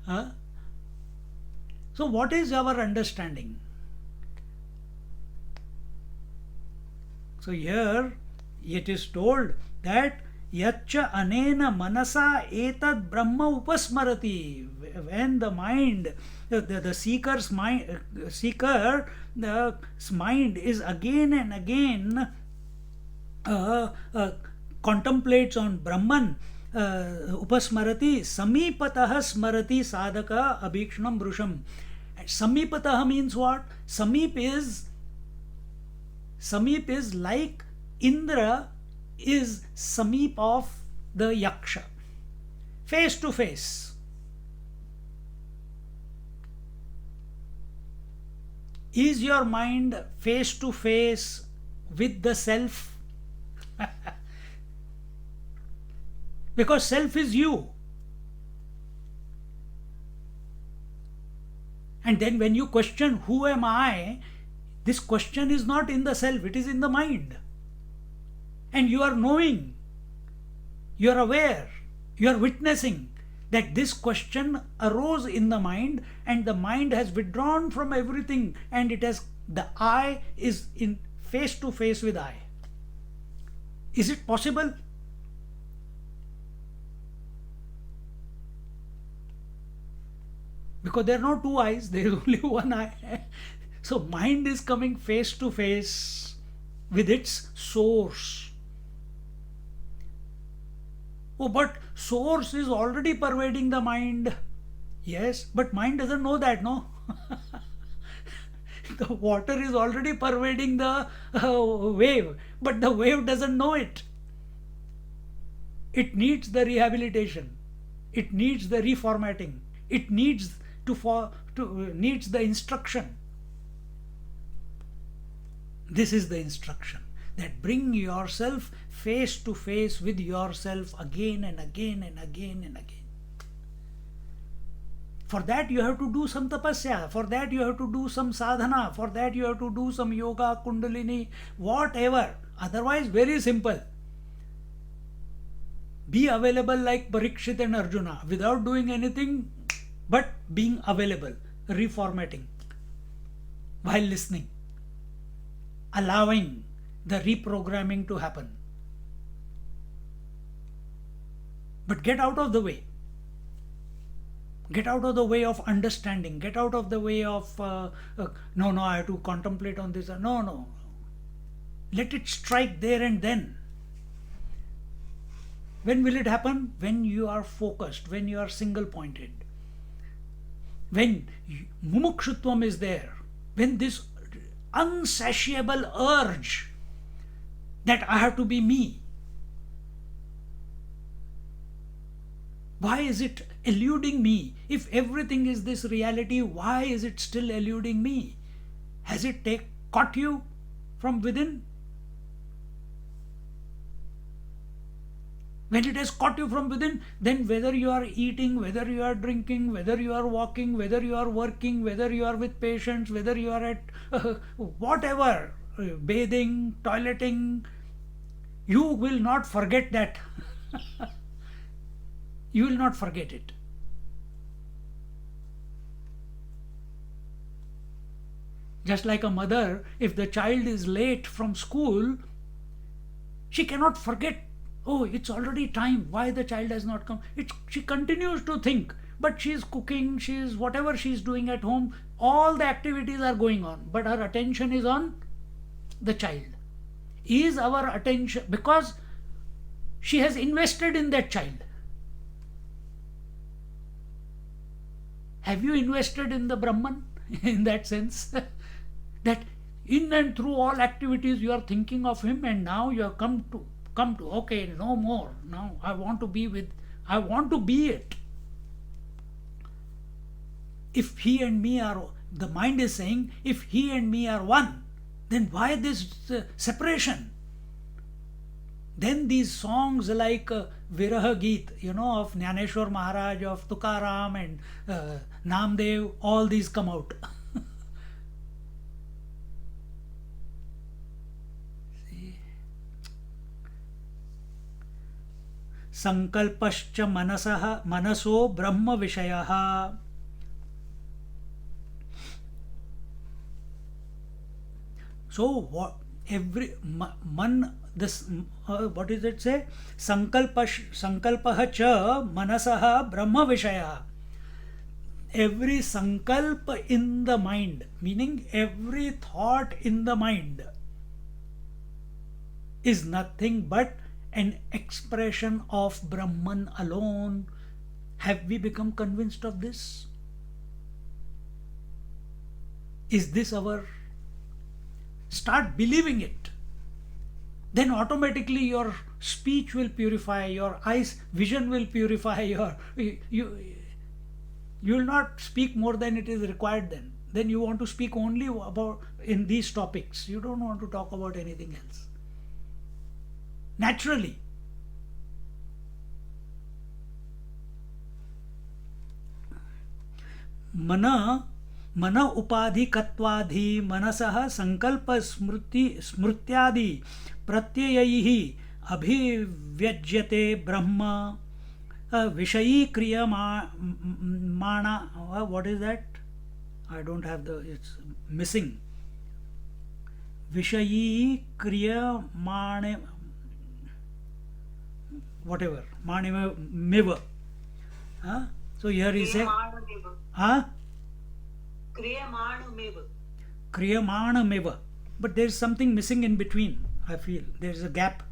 So what is our understanding? So here it is told that Yaccha anena manasa etad brahma upasmarati. When the mind, the seeker's mind is again and again contemplates on Brahman, upasmarati samipatah smarati sadhaka abhikshnam brusham. Samipatah means what? Samip is like Indra is Samip of the Yaksha, face to face. Is your mind face to face with the self? Because self is you. And then when you question, who am I? This question is not in the self, it is in the mind. And you are knowing, you are aware, you are witnessing that this question arose in the mind, and the mind has withdrawn from everything, and the I is in face to face with I. Is it possible? Because there are no two eyes, there is only one eye. So mind is coming face to face with its source. Oh, but source is already pervading the mind. Yes, but mind doesn't know that, no? The water is already pervading the wave, but the wave doesn't know it. It needs the rehabilitation. It needs the reformatting. It needs needs the instruction. This is the instruction, that bring yourself face to face with yourself again and again and again and again. For that you have to do some tapasya, for that you have to do some sadhana, for that you have to do some yoga, kundalini, whatever. Otherwise, very simple. Be available like Parikshit and Arjuna without doing anything but being available, reformatting while listening, allowing the reprogramming to happen. But get out of the way. Get out of the way of understanding. Get out of the way of, no, I have to contemplate on this. No. Let it strike there and then. When will it happen? When you are focused, when you are single pointed. When mumukshutvam is there, when this unsatiable urge that I have to be me. Why is it eluding me? If everything is this reality, why is it still eluding me? Has it caught you from within? When it has caught you from within, then whether you are eating, whether you are drinking, whether you are walking, whether you are working, whether you are with patients, whether you are at whatever, bathing, toileting, you will not forget that. You will not forget it. Just like a mother, if the child is late from school, she cannot forget, oh, it's already time, why the child has not come. She continues to think, but she is cooking, she is whatever she is doing at home, all the activities are going on, but her attention is on the child. Is our attention, because she has invested in that child. Have you invested in the Brahman in that sense? That in and through all activities you are thinking of him, and now you have come to okay, no more. Now I want to be it. If he and me are, the mind is saying, if he and me are one, then why this separation? Then these songs like Viraha Geet, of Jnaneshwar Maharaj, of Tukaram and Namdev, all these come out. Sankalpascha manaso brahma vishayaha. So what what does it say? Sankalpaha cha manasaha brahma vishayaha. Every sankalpa in the mind, meaning every thought in the mind, is nothing but an expression of Brahman alone. Have we become convinced of this? Is this our... Start believing it. Then automatically your speech will purify, your eyes vision will purify, you will not speak more than it is required. Then you want to speak only about in these topics. You don't want to talk about anything else. Naturally. मन उपाधिकत्वाधि मनसः संकल्प स्मृत्यादि प्रत्ययैः अभिव्यज्यते ब्रह्म विषयी क्रियमाण. What is that? I don't have the... it's missing. विषयी क्रियमाणे whatever manemev. So here he says Kriyamanameva. But there is something missing in between. I feel there is a gap.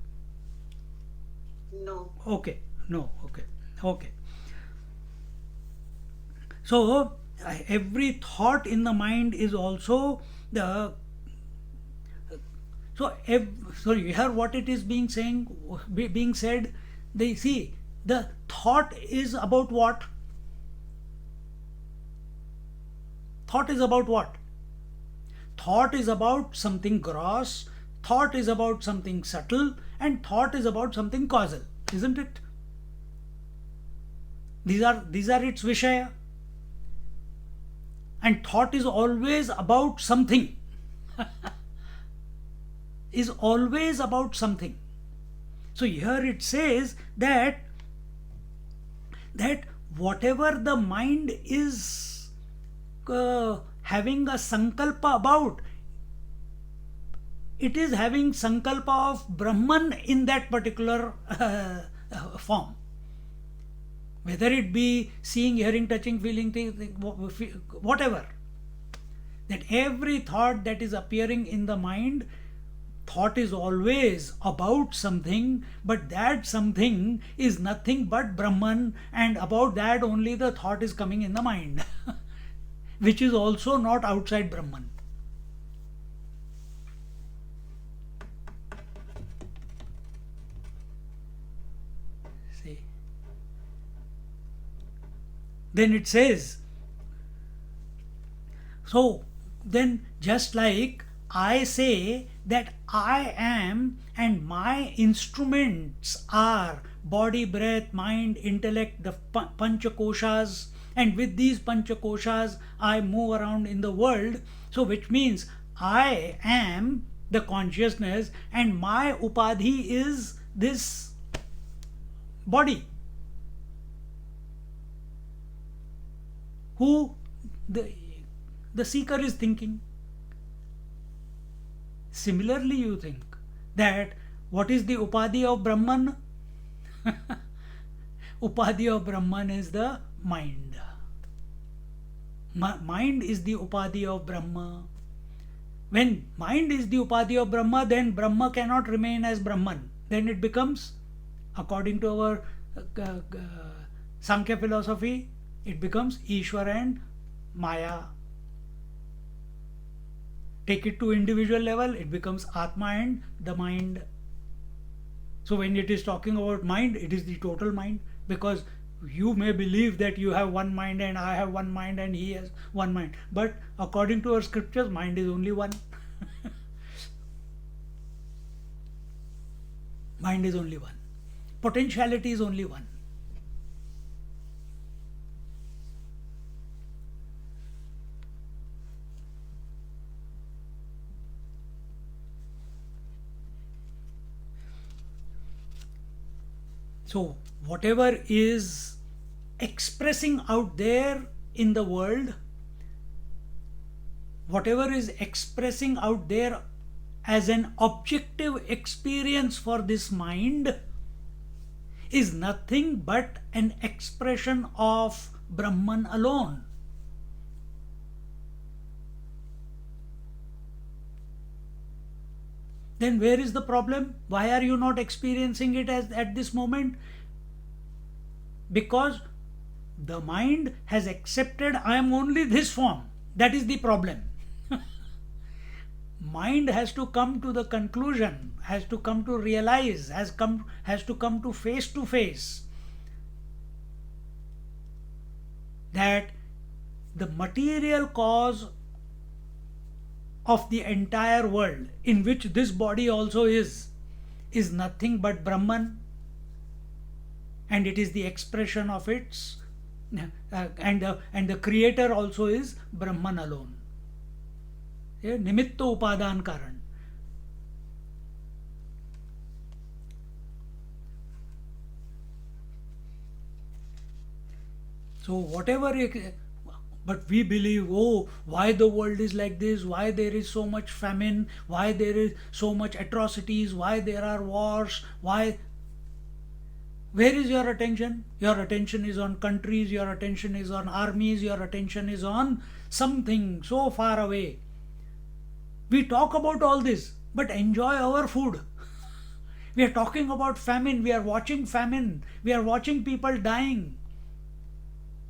No. Okay. No. Okay. So every thought in the mind is also the... sorry, you hear what it is being said. They see the thought is about what? Thought is about what? Thought is about something gross, thought is about something subtle, and thought is about something causal, isn't it? These are its Vishaya. And thought is always about something. Is always about something. So here it says that whatever the mind is having a sankalpa about, it is having sankalpa of Brahman in that particular form. Whether it be seeing, hearing, touching, feeling, whatever. That every thought that is appearing in the mind, thought is always about something, but that something is nothing but Brahman, and about that only the thought is coming in the mind, which is also not outside Brahman. See? Then it says, so then just like I say that I am and my instruments are body, breath, mind, intellect, the panchakoshas, and with these panchakoshas I move around in the world. So which means I am the consciousness and my upadhi is this body. Who the seeker is thinking. Similarly, you think that what is the upadhi of Brahman? Upadhi of Brahman is the mind. Mind is the upadhi of Brahma. When mind is the upadhi of Brahma, then Brahma cannot remain as Brahman. Then it becomes, according to our Sankhya philosophy, it becomes Ishwar and Maya. Take it to individual level, it becomes Atma and the mind. So when it is talking about mind, it is the total mind, because you may believe that you have one mind and I have one mind and he has one mind. But according to our scriptures, mind is only one. Mind is only one. Potentiality is only one. So whatever is expressing out there in the world, whatever is expressing out there as an objective experience for this mind is nothing but an expression of Brahman alone. Then where is the problem? Why are you not experiencing it as at this moment? Because the mind has accepted I am only this form. That is the problem. Mind has to come to the conclusion, has to come to realize, has to come to face that the material cause of the entire world, in which this body also is nothing but Brahman, and it is the expression of its and the creator also is Brahman alone. निमित्त उपादान कारण. So whatever but we believe, oh, why the world is like this, why there is so much famine, why there is so much atrocities, why there are wars, why. Where is your attention? Your attention is on countries, your attention is on armies, your attention is on something so far away. We talk about all this, but enjoy our food. We are talking about famine, we are watching famine, we are watching people dying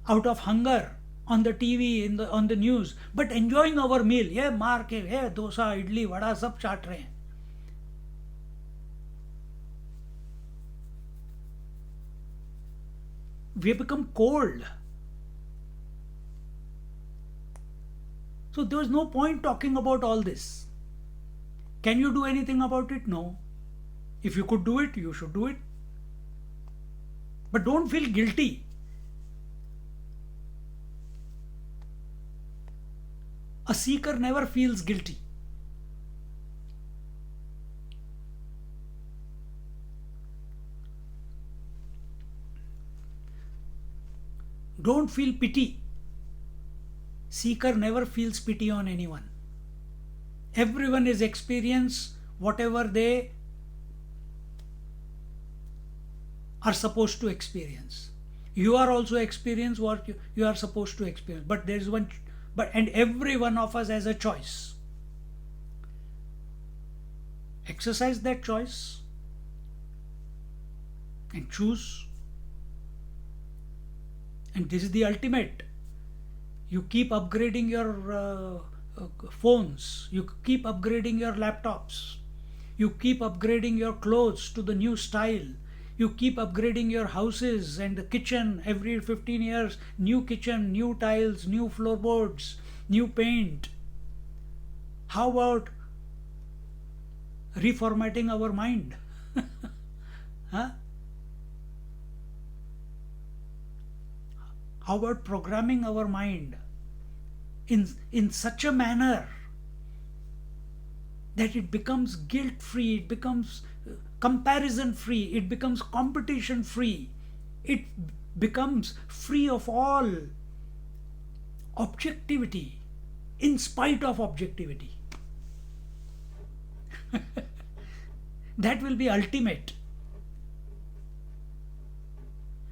out of hunger on the TV, on the news, but enjoying our meal. ये मार के ये डोसा इडली वड़ा सब चाट रहे हैं. We have become cold. So there is no point talking about all this. Can you do anything about it? No. If you could do it, you should do it. But don't feel guilty. A seeker never feels guilty. Don't feel pity. Seeker never feels pity on anyone. Everyone is experience whatever they are supposed to experience. You are also experience what you are supposed to experience. But there is one, and every one of us has a choice. Exercise that choice and choose. And this is the ultimate. You keep upgrading your phones, you keep upgrading your laptops, you keep upgrading your clothes to the new style, you keep upgrading your houses and the kitchen every 15 years, new kitchen, new tiles, new floorboards, new paint. How about reformatting our mind? Huh? How about programming our mind in such a manner that it becomes guilt-free, it becomes comparison-free, it becomes competition-free, it becomes free of all objectivity, in spite of objectivity. That will be ultimate.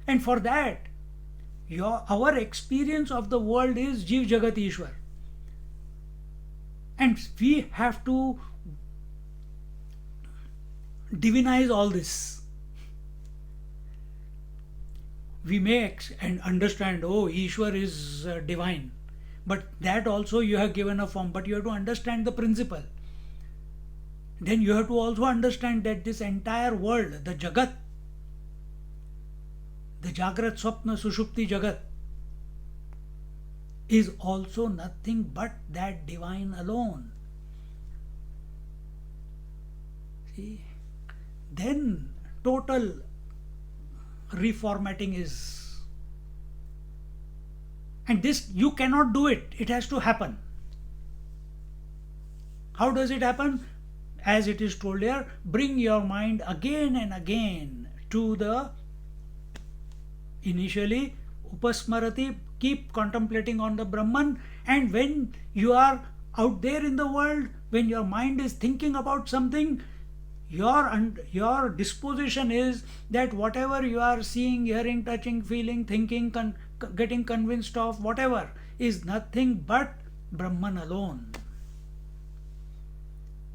And for that, our experience of the world is Jiv Jagat Ishwar. And we have to divinize all this. We may and understand, oh, Ishwar is divine. But that also you have given a form. But you have to understand the principle. Then you have to also understand that this entire world, the Jagat, the Jagrat, Swapna, Sushupti Jagat, is also nothing but that divine alone. See? Then total reformatting is. And this, you cannot do it. It has to happen. How does it happen? As it is told here, bring your mind again and again to the initially upasmarati, keep contemplating on the Brahman, and when you are out there in the world, when your mind is thinking about something, your disposition is that whatever you are seeing, hearing, touching, feeling, thinking, getting convinced of, whatever, is nothing but Brahman alone.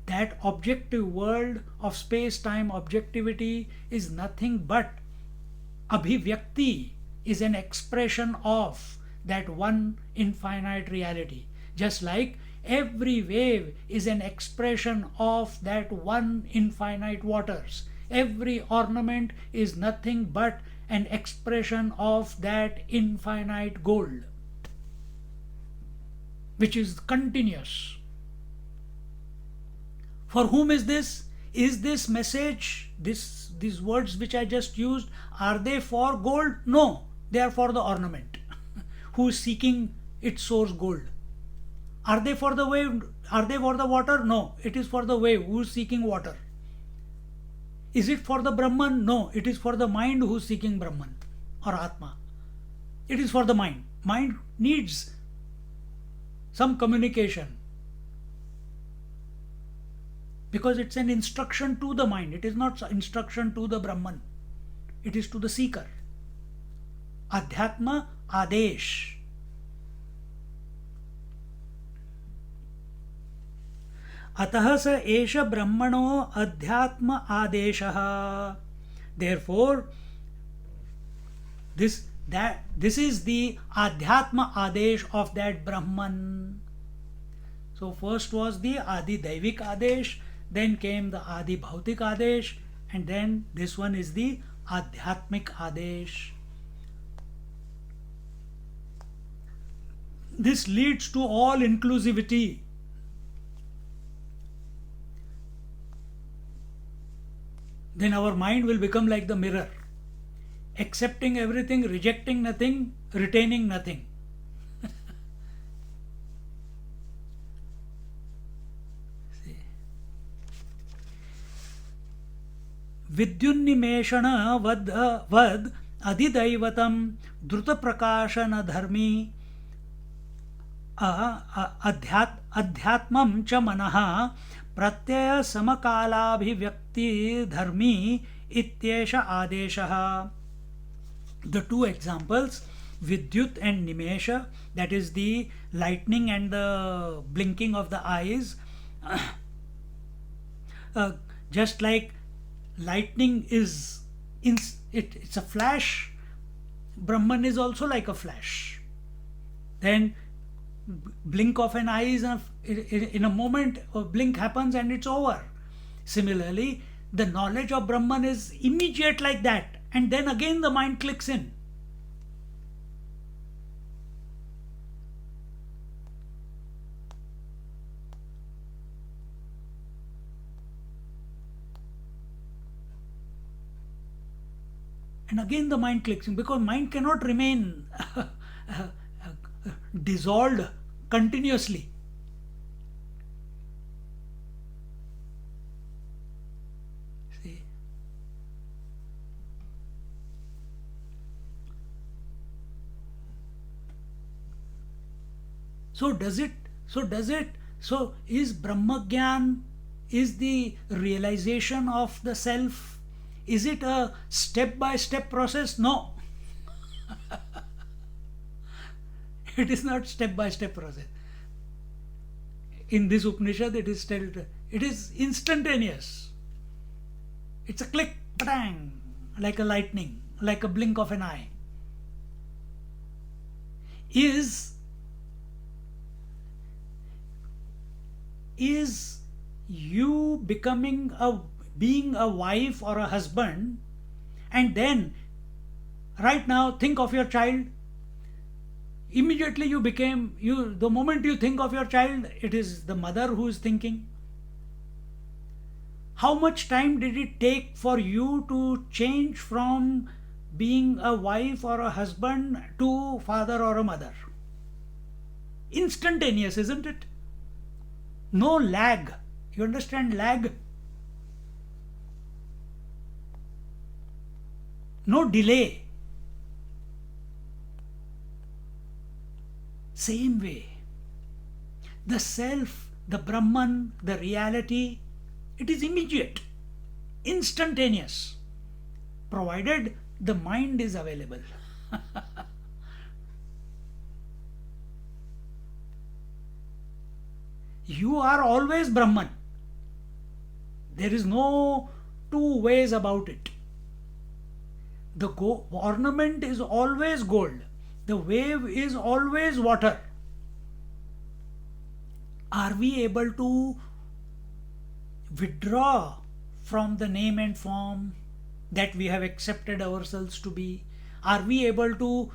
that objective world of space-time objectivity is nothing but abhivyakti, is an expression of that one infinite reality. Just like every wave is an expression of that one infinite waters. Every ornament is nothing but an expression of that infinite gold, which is continuous. For whom is this? Is this message, these words which I just used, are they for gold? No, they are for the ornament who is seeking its source gold. Are they for the wave? Are they for the water? No, it is for the wave who is seeking water. Is it for the Brahman? No, it is for the mind who is seeking Brahman or Atma. It is for the mind. Mind needs some communication, because it's an instruction to the mind. It is not instruction to the Brahman. It is to the seeker. Adhyatma Adesh. अतः स एष ब्रह्मणो अध्यात्म आदेशः. Therefore, this is the adhyatma adesh of that Brahman. So first was the Adi Daivik Adesh, then came the Adi Bhautik Adesh, and then this one is the Adhyatmik Adesh. This leads to all inclusivity. Then our mind will become like the mirror, accepting everything, rejecting nothing, retaining nothing. विद्युन्निमेषण वद अधिदैवतम द्रुत प्रकाशन धर्मी अध्यात्मं च मनः प्रत्यय समकालाभिव्यक्ति धर्मी इत्येष आदेशः. The two examples, Vidyut and Nimesha, that is the lightning and the blinking of the eyes, just like lightning is it's a flash, Brahman is also like a flash. Then blink of an eye is in a moment, a blink happens and it's over. Similarly, the knowledge of Brahman is immediate like that, and then again the mind clicks in. And again the mind clicks in, because mind cannot remain dissolved continuously. See? So is Brahmagyan, is the realization of the self, is it a step-by-step process? No. It is not step-by-step process. In this Upanishad, it is instantaneous. It's a click, bang, like a lightning, like a blink of an eye. Is you being a wife or a husband, and then right now think of your child, immediately the moment you think of your child, it is the mother who is thinking. How much time did it take for you to change from being a wife or a husband to father or a mother? Instantaneous, isn't it? No lag. You understand lag? No delay. Same way, the self, the Brahman, the reality, it is immediate, instantaneous, provided the mind is available. You are always Brahman. There is no two ways about it. The ornament is always gold. The wave is always water. Are we able to withdraw from the name and form that we have accepted ourselves to be? Are we able to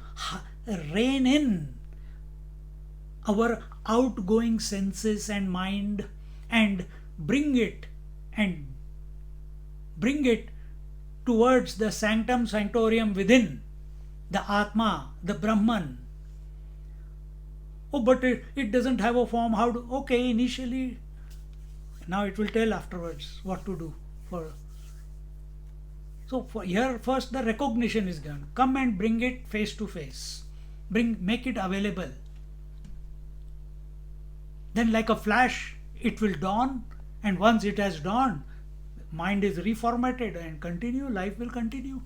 rein in our outgoing senses and mind and bring it and bring it towards the sanctum sanctorium within, the Atma, the Brahman? Oh, but it doesn't have a form. How do? Okay, initially, now it will tell afterwards what to do. So here first the recognition is given. Come and bring it face to face. Make it available. Then, like a flash, it will dawn, and once it has dawned, mind is reformatted and continue. Life will continue.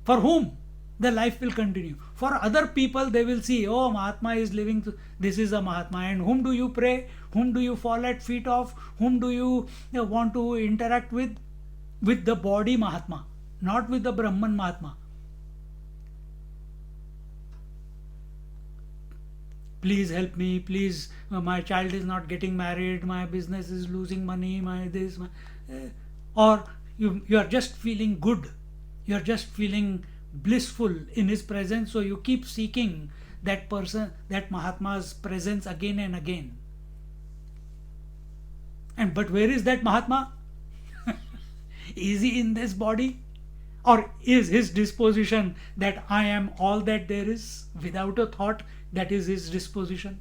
For whom? The life will continue. For other people, they will see, oh, Mahatma is living, this is a Mahatma. And whom do you pray? Whom do you fall at feet of? Whom do you want to interact with? With the body Mahatma, not with the Brahman Mahatma. Please help me, please, my child is not getting married, my business is losing money, or you are just feeling good, you are just feeling blissful in his presence, so you keep seeking that person, that Mahatma's presence again and again. But where is that Mahatma? Is he in this body? Or is his disposition that I am all that there is, without a thought? That is his disposition.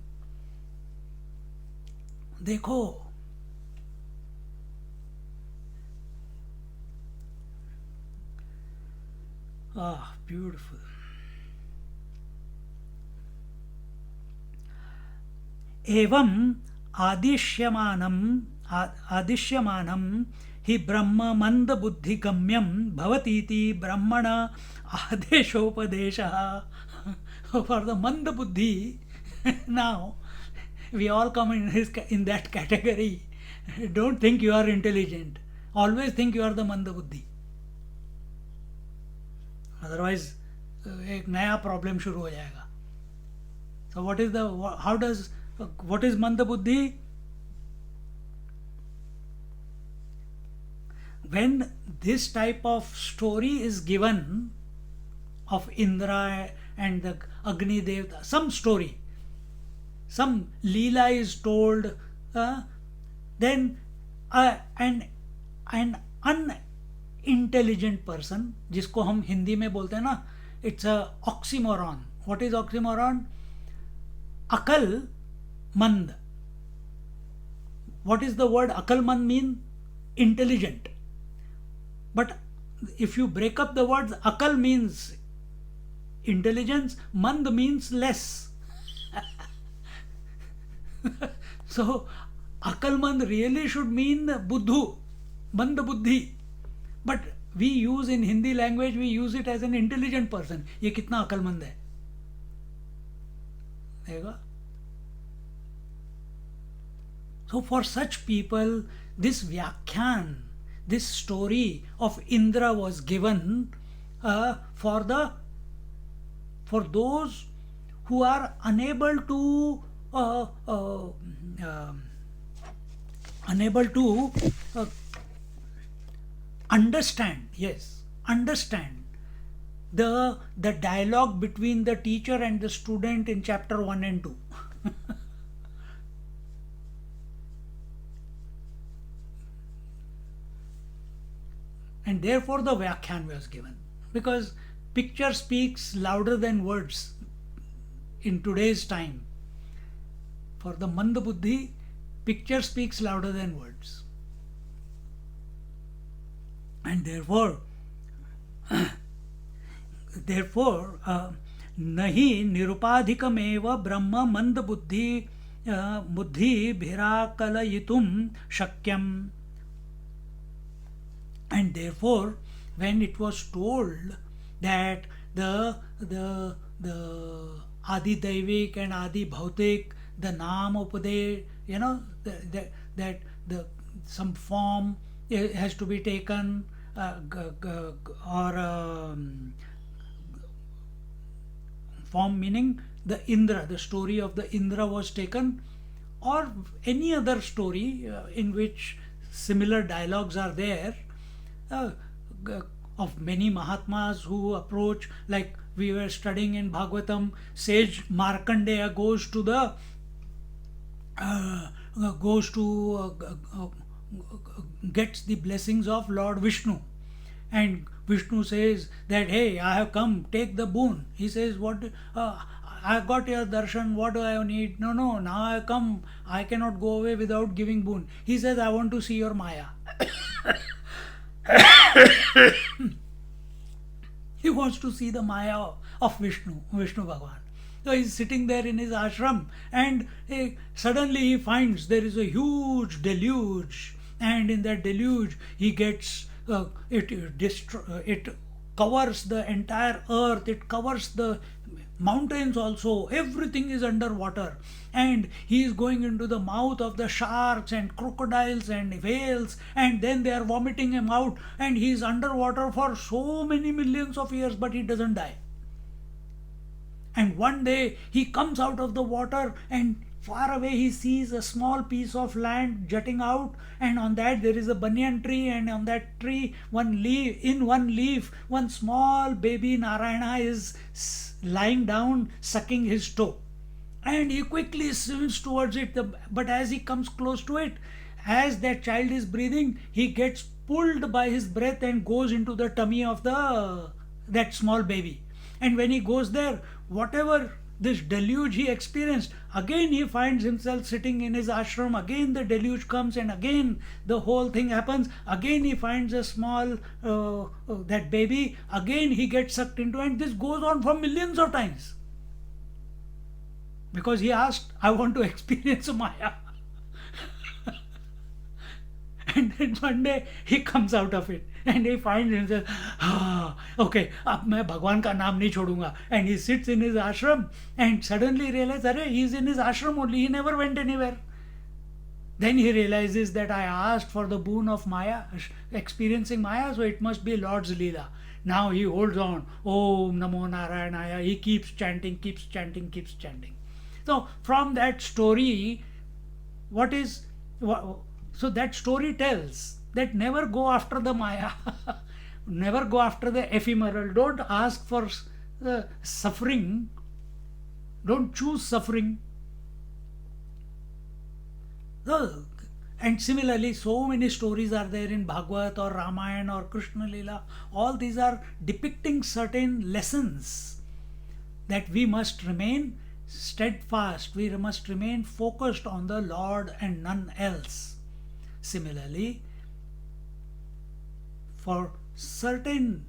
Dekho. Ah, beautiful. Evam adishyamanam हि ब्रह्म मंद बुद्धि गम्यम भवतीति ब्रह्मण आदेशोपदेशः. For the mand buddhi, now we all come in that category. Don't think you are intelligent. Always think you are the mand buddhi. Otherwise, एक नया problem शुरू हो जाएगा. So what is mand buddhi? When this type of story is given of Indra and the Agni Devata, some story, some Leela is told, then an unintelligent person, जिसको हम हिंदी में बोलते हैं ना, it's a oxymoron. What is oxymoron? Akal mand. What is the word akal mand mean? Intelligent. But if you break up the words, akal means intelligence, mand means less. So akal mand really should mean buddhu, mand buddhi. But we use in Hindi language, we use it as an intelligent person. ये कितना अकलमंद है, देखा? So for such people, this Vyakhyan, this story of Indra was given for those who are unable to understand the dialogue between the teacher and the student in chapter 1 and 2. And therefore the Vyakhyan was given, because picture speaks louder than words in today's time. For the Mand Buddhi, picture speaks louder than words. And therefore nahi nirupadhikameva brahma mand buddhi bhirakalayitum shakyam. And therefore, when it was told that the Adi Daivik and Adi Bhautik, the Naam Upadesh, that some form has to be taken, or form meaning the Indra, the story of the Indra was taken, or any other story in which similar dialogues are there, uh, g- of many Mahatmas who approach, like we were studying in Bhagavatam, sage Markandeya goes to the uh, goes to gets the blessings of Lord Vishnu, and Vishnu says that, hey, I have come, take the boon. He says, what? I got your darshan, what do I need? No, no, now I come, I cannot go away without giving boon. He says, I want to see your Maya. He wants to see the Maya of Vishnu Bhagavan. So he's sitting there in his ashram, and suddenly he finds there is a huge deluge, and in that deluge he gets it covers the entire earth, it covers the mountains also, everything is underwater, and he is going into the mouth of the sharks and crocodiles and whales, and then they are vomiting him out, and he is underwater for so many millions of years, but he doesn't die. And one day he comes out of the water, and far away he sees a small piece of land jutting out, and on that there is a banyan tree, and on that tree, one leaf, one small baby Narayana is lying down sucking his toe. And he quickly swims towards it, but as he comes close to it, as that child is breathing, he gets pulled by his breath and goes into the tummy of that small baby. And when he goes there, whatever this deluge he experienced, again he finds himself sitting in his ashram, again the deluge comes, and again the whole thing happens, again he finds a small that baby, again he gets sucked into, and this goes on for millions of times, because he asked, I want to experience Maya. And then one day he comes out of it, and he finds himself, okay, अब मैं भगवान का नाम नहीं छोड़ूंगा. And he sits in his ashram, and suddenly realizes, अरे, he is in his ashram only, he never went anywhere. Then he realizes that I asked for the boon of Maya, experiencing Maya, so it must be Lord's Leela. Now he holds on, Om Namo Narayanaya, he keeps chanting, keeps chanting, keeps chanting. So from that story, so that story tells that never go after the Maya, never go after the ephemeral, don't ask for suffering, don't choose suffering. And similarly, so many stories are there in Bhagavad or Ramayana or Krishna Leela. All these are depicting certain lessons that we must remain steadfast, we must remain focused on the Lord and none else. Similarly, for certain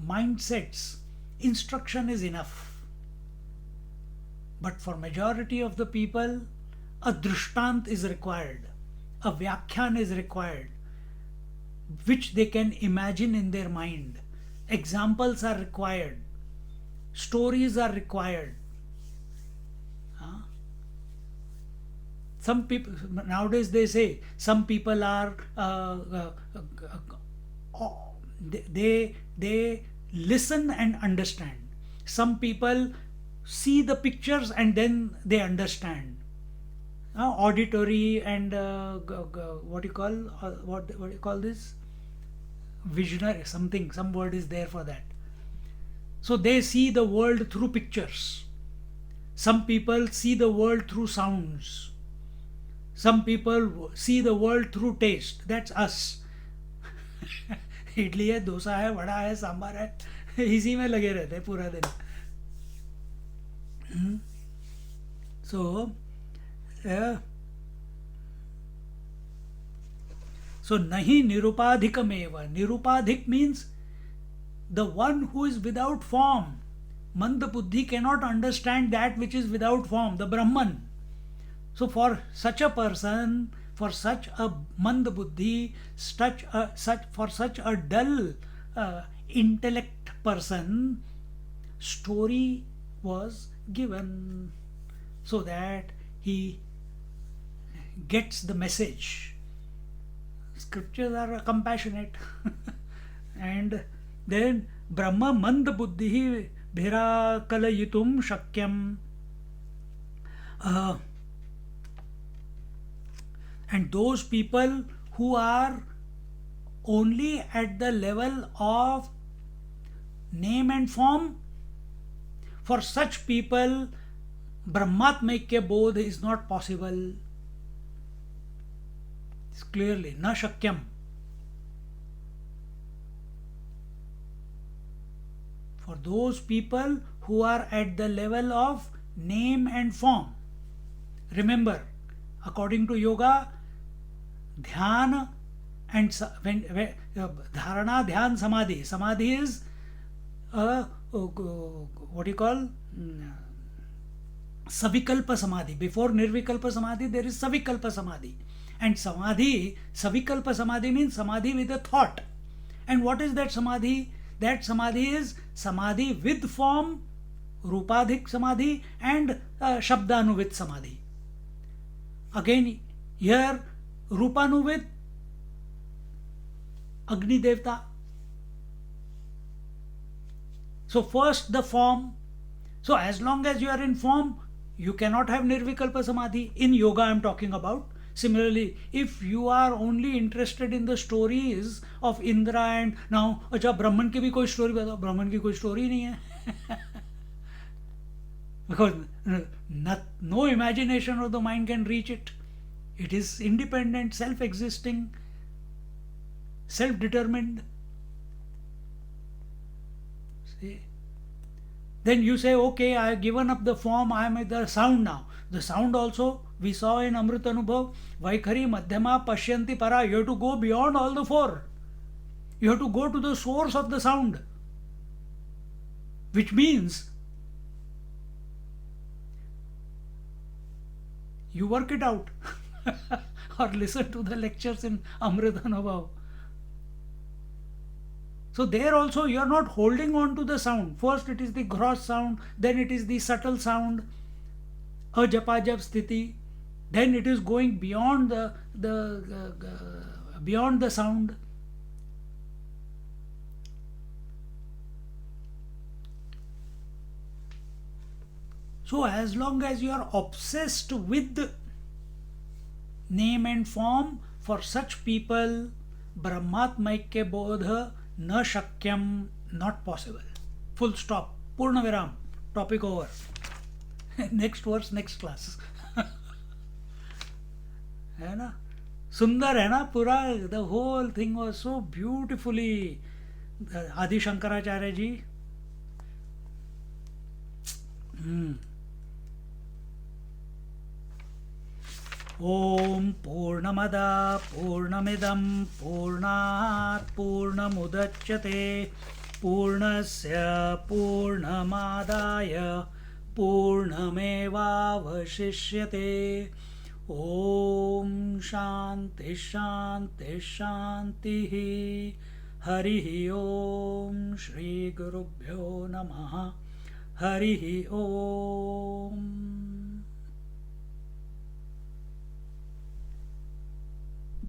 mindsets, instruction is enough. But for majority of the people, a drishtant is required, a vyakhyan is required, which they can imagine in their mind. Examples are required, stories are required. Some people nowadays, they say some people are they listen and understand. Some people see the pictures and then they understand. Auditory and what do you call this? Visionary, something, some word is there for that. So they see the world through pictures. Some people see the world through sounds. Some people see the world through taste. That's us. Idli है, डोसा है, वड़ा है, सांभर है, इसी में लगे रहते हैं पूरा दिन. So nahi nirupadhikameva. Nirupadhik means the one who is without form. Manda buddhi cannot understand that which is without form, the Brahman. So for such a person, for such a manda buddhi, for such a dull intellect person, story was given so that he gets the message. scriptures are compassionate. And then Brahma mand buddhi bhira kalayitum shakyam. And those people who are only at the level of name and form, for such people Brahmatmaikya bodh is not possible. It's clearly na shakyam. For those people who are at the level of name and form. Remember, according to yoga, dhyan and dharana, dhyan, samadhi. Samadhi is what you call savikalpa samadhi. Before nirvikalpa samadhi, there is savikalpa samadhi. And samadhi, savikalpa samadhi means samadhi with a thought. And what is that samadhi? That samadhi is samadhi with form, rupadhik samadhi, and shabdanuvit samadhi. Again, here rupanuvit, Agni Devta. So first the form. So as long as you are in form, you cannot have nirvikalpa samadhi. In yoga I am talking about. Similarly, if you are only interested in the stories of Indra and now, अच्छा ब्रह्मन की भी कोई story बताओ, ब्रह्मन की कोई story नहीं है. Because no imagination of the mind can reach it. It is independent, self-existing, self-determined. See? Then you say, okay, I have given up the form, I am at the sound now. The sound also, we saw in Amrit Anubhav, Vaikhari, Madhyama, Pashyanti, Para. You have to go beyond all the four. You have to go to the source of the sound. Which means, you work it out. Or listen to the lectures in Amrit Anubhav. So there also you are not holding on to the sound. First it is the gross sound, then it is the subtle sound, ajapajap sthiti, then it is going beyond beyond the sound. So as long as you are obsessed with name and form, for such people Brahmatmaikya bodha na shakyam, not possible. Full stop. Purna viram. Topic over. Next verse, next class. है ना? सुंदर है ना पूरा. The whole thing was so beautifully. Adi Shankaracharya ji. ॐ पूर्णमदा पूर्णमिदं पूर्णात् पूर्णमुदच्यते पूर्णस्य पूर्णमादाय पूर्णमेवावशिष्यते. ॐ शान्ति शान्ति शान्तिः. हरिः ॐ श्री गुरुभ्यो नमः. हरिः ॐ.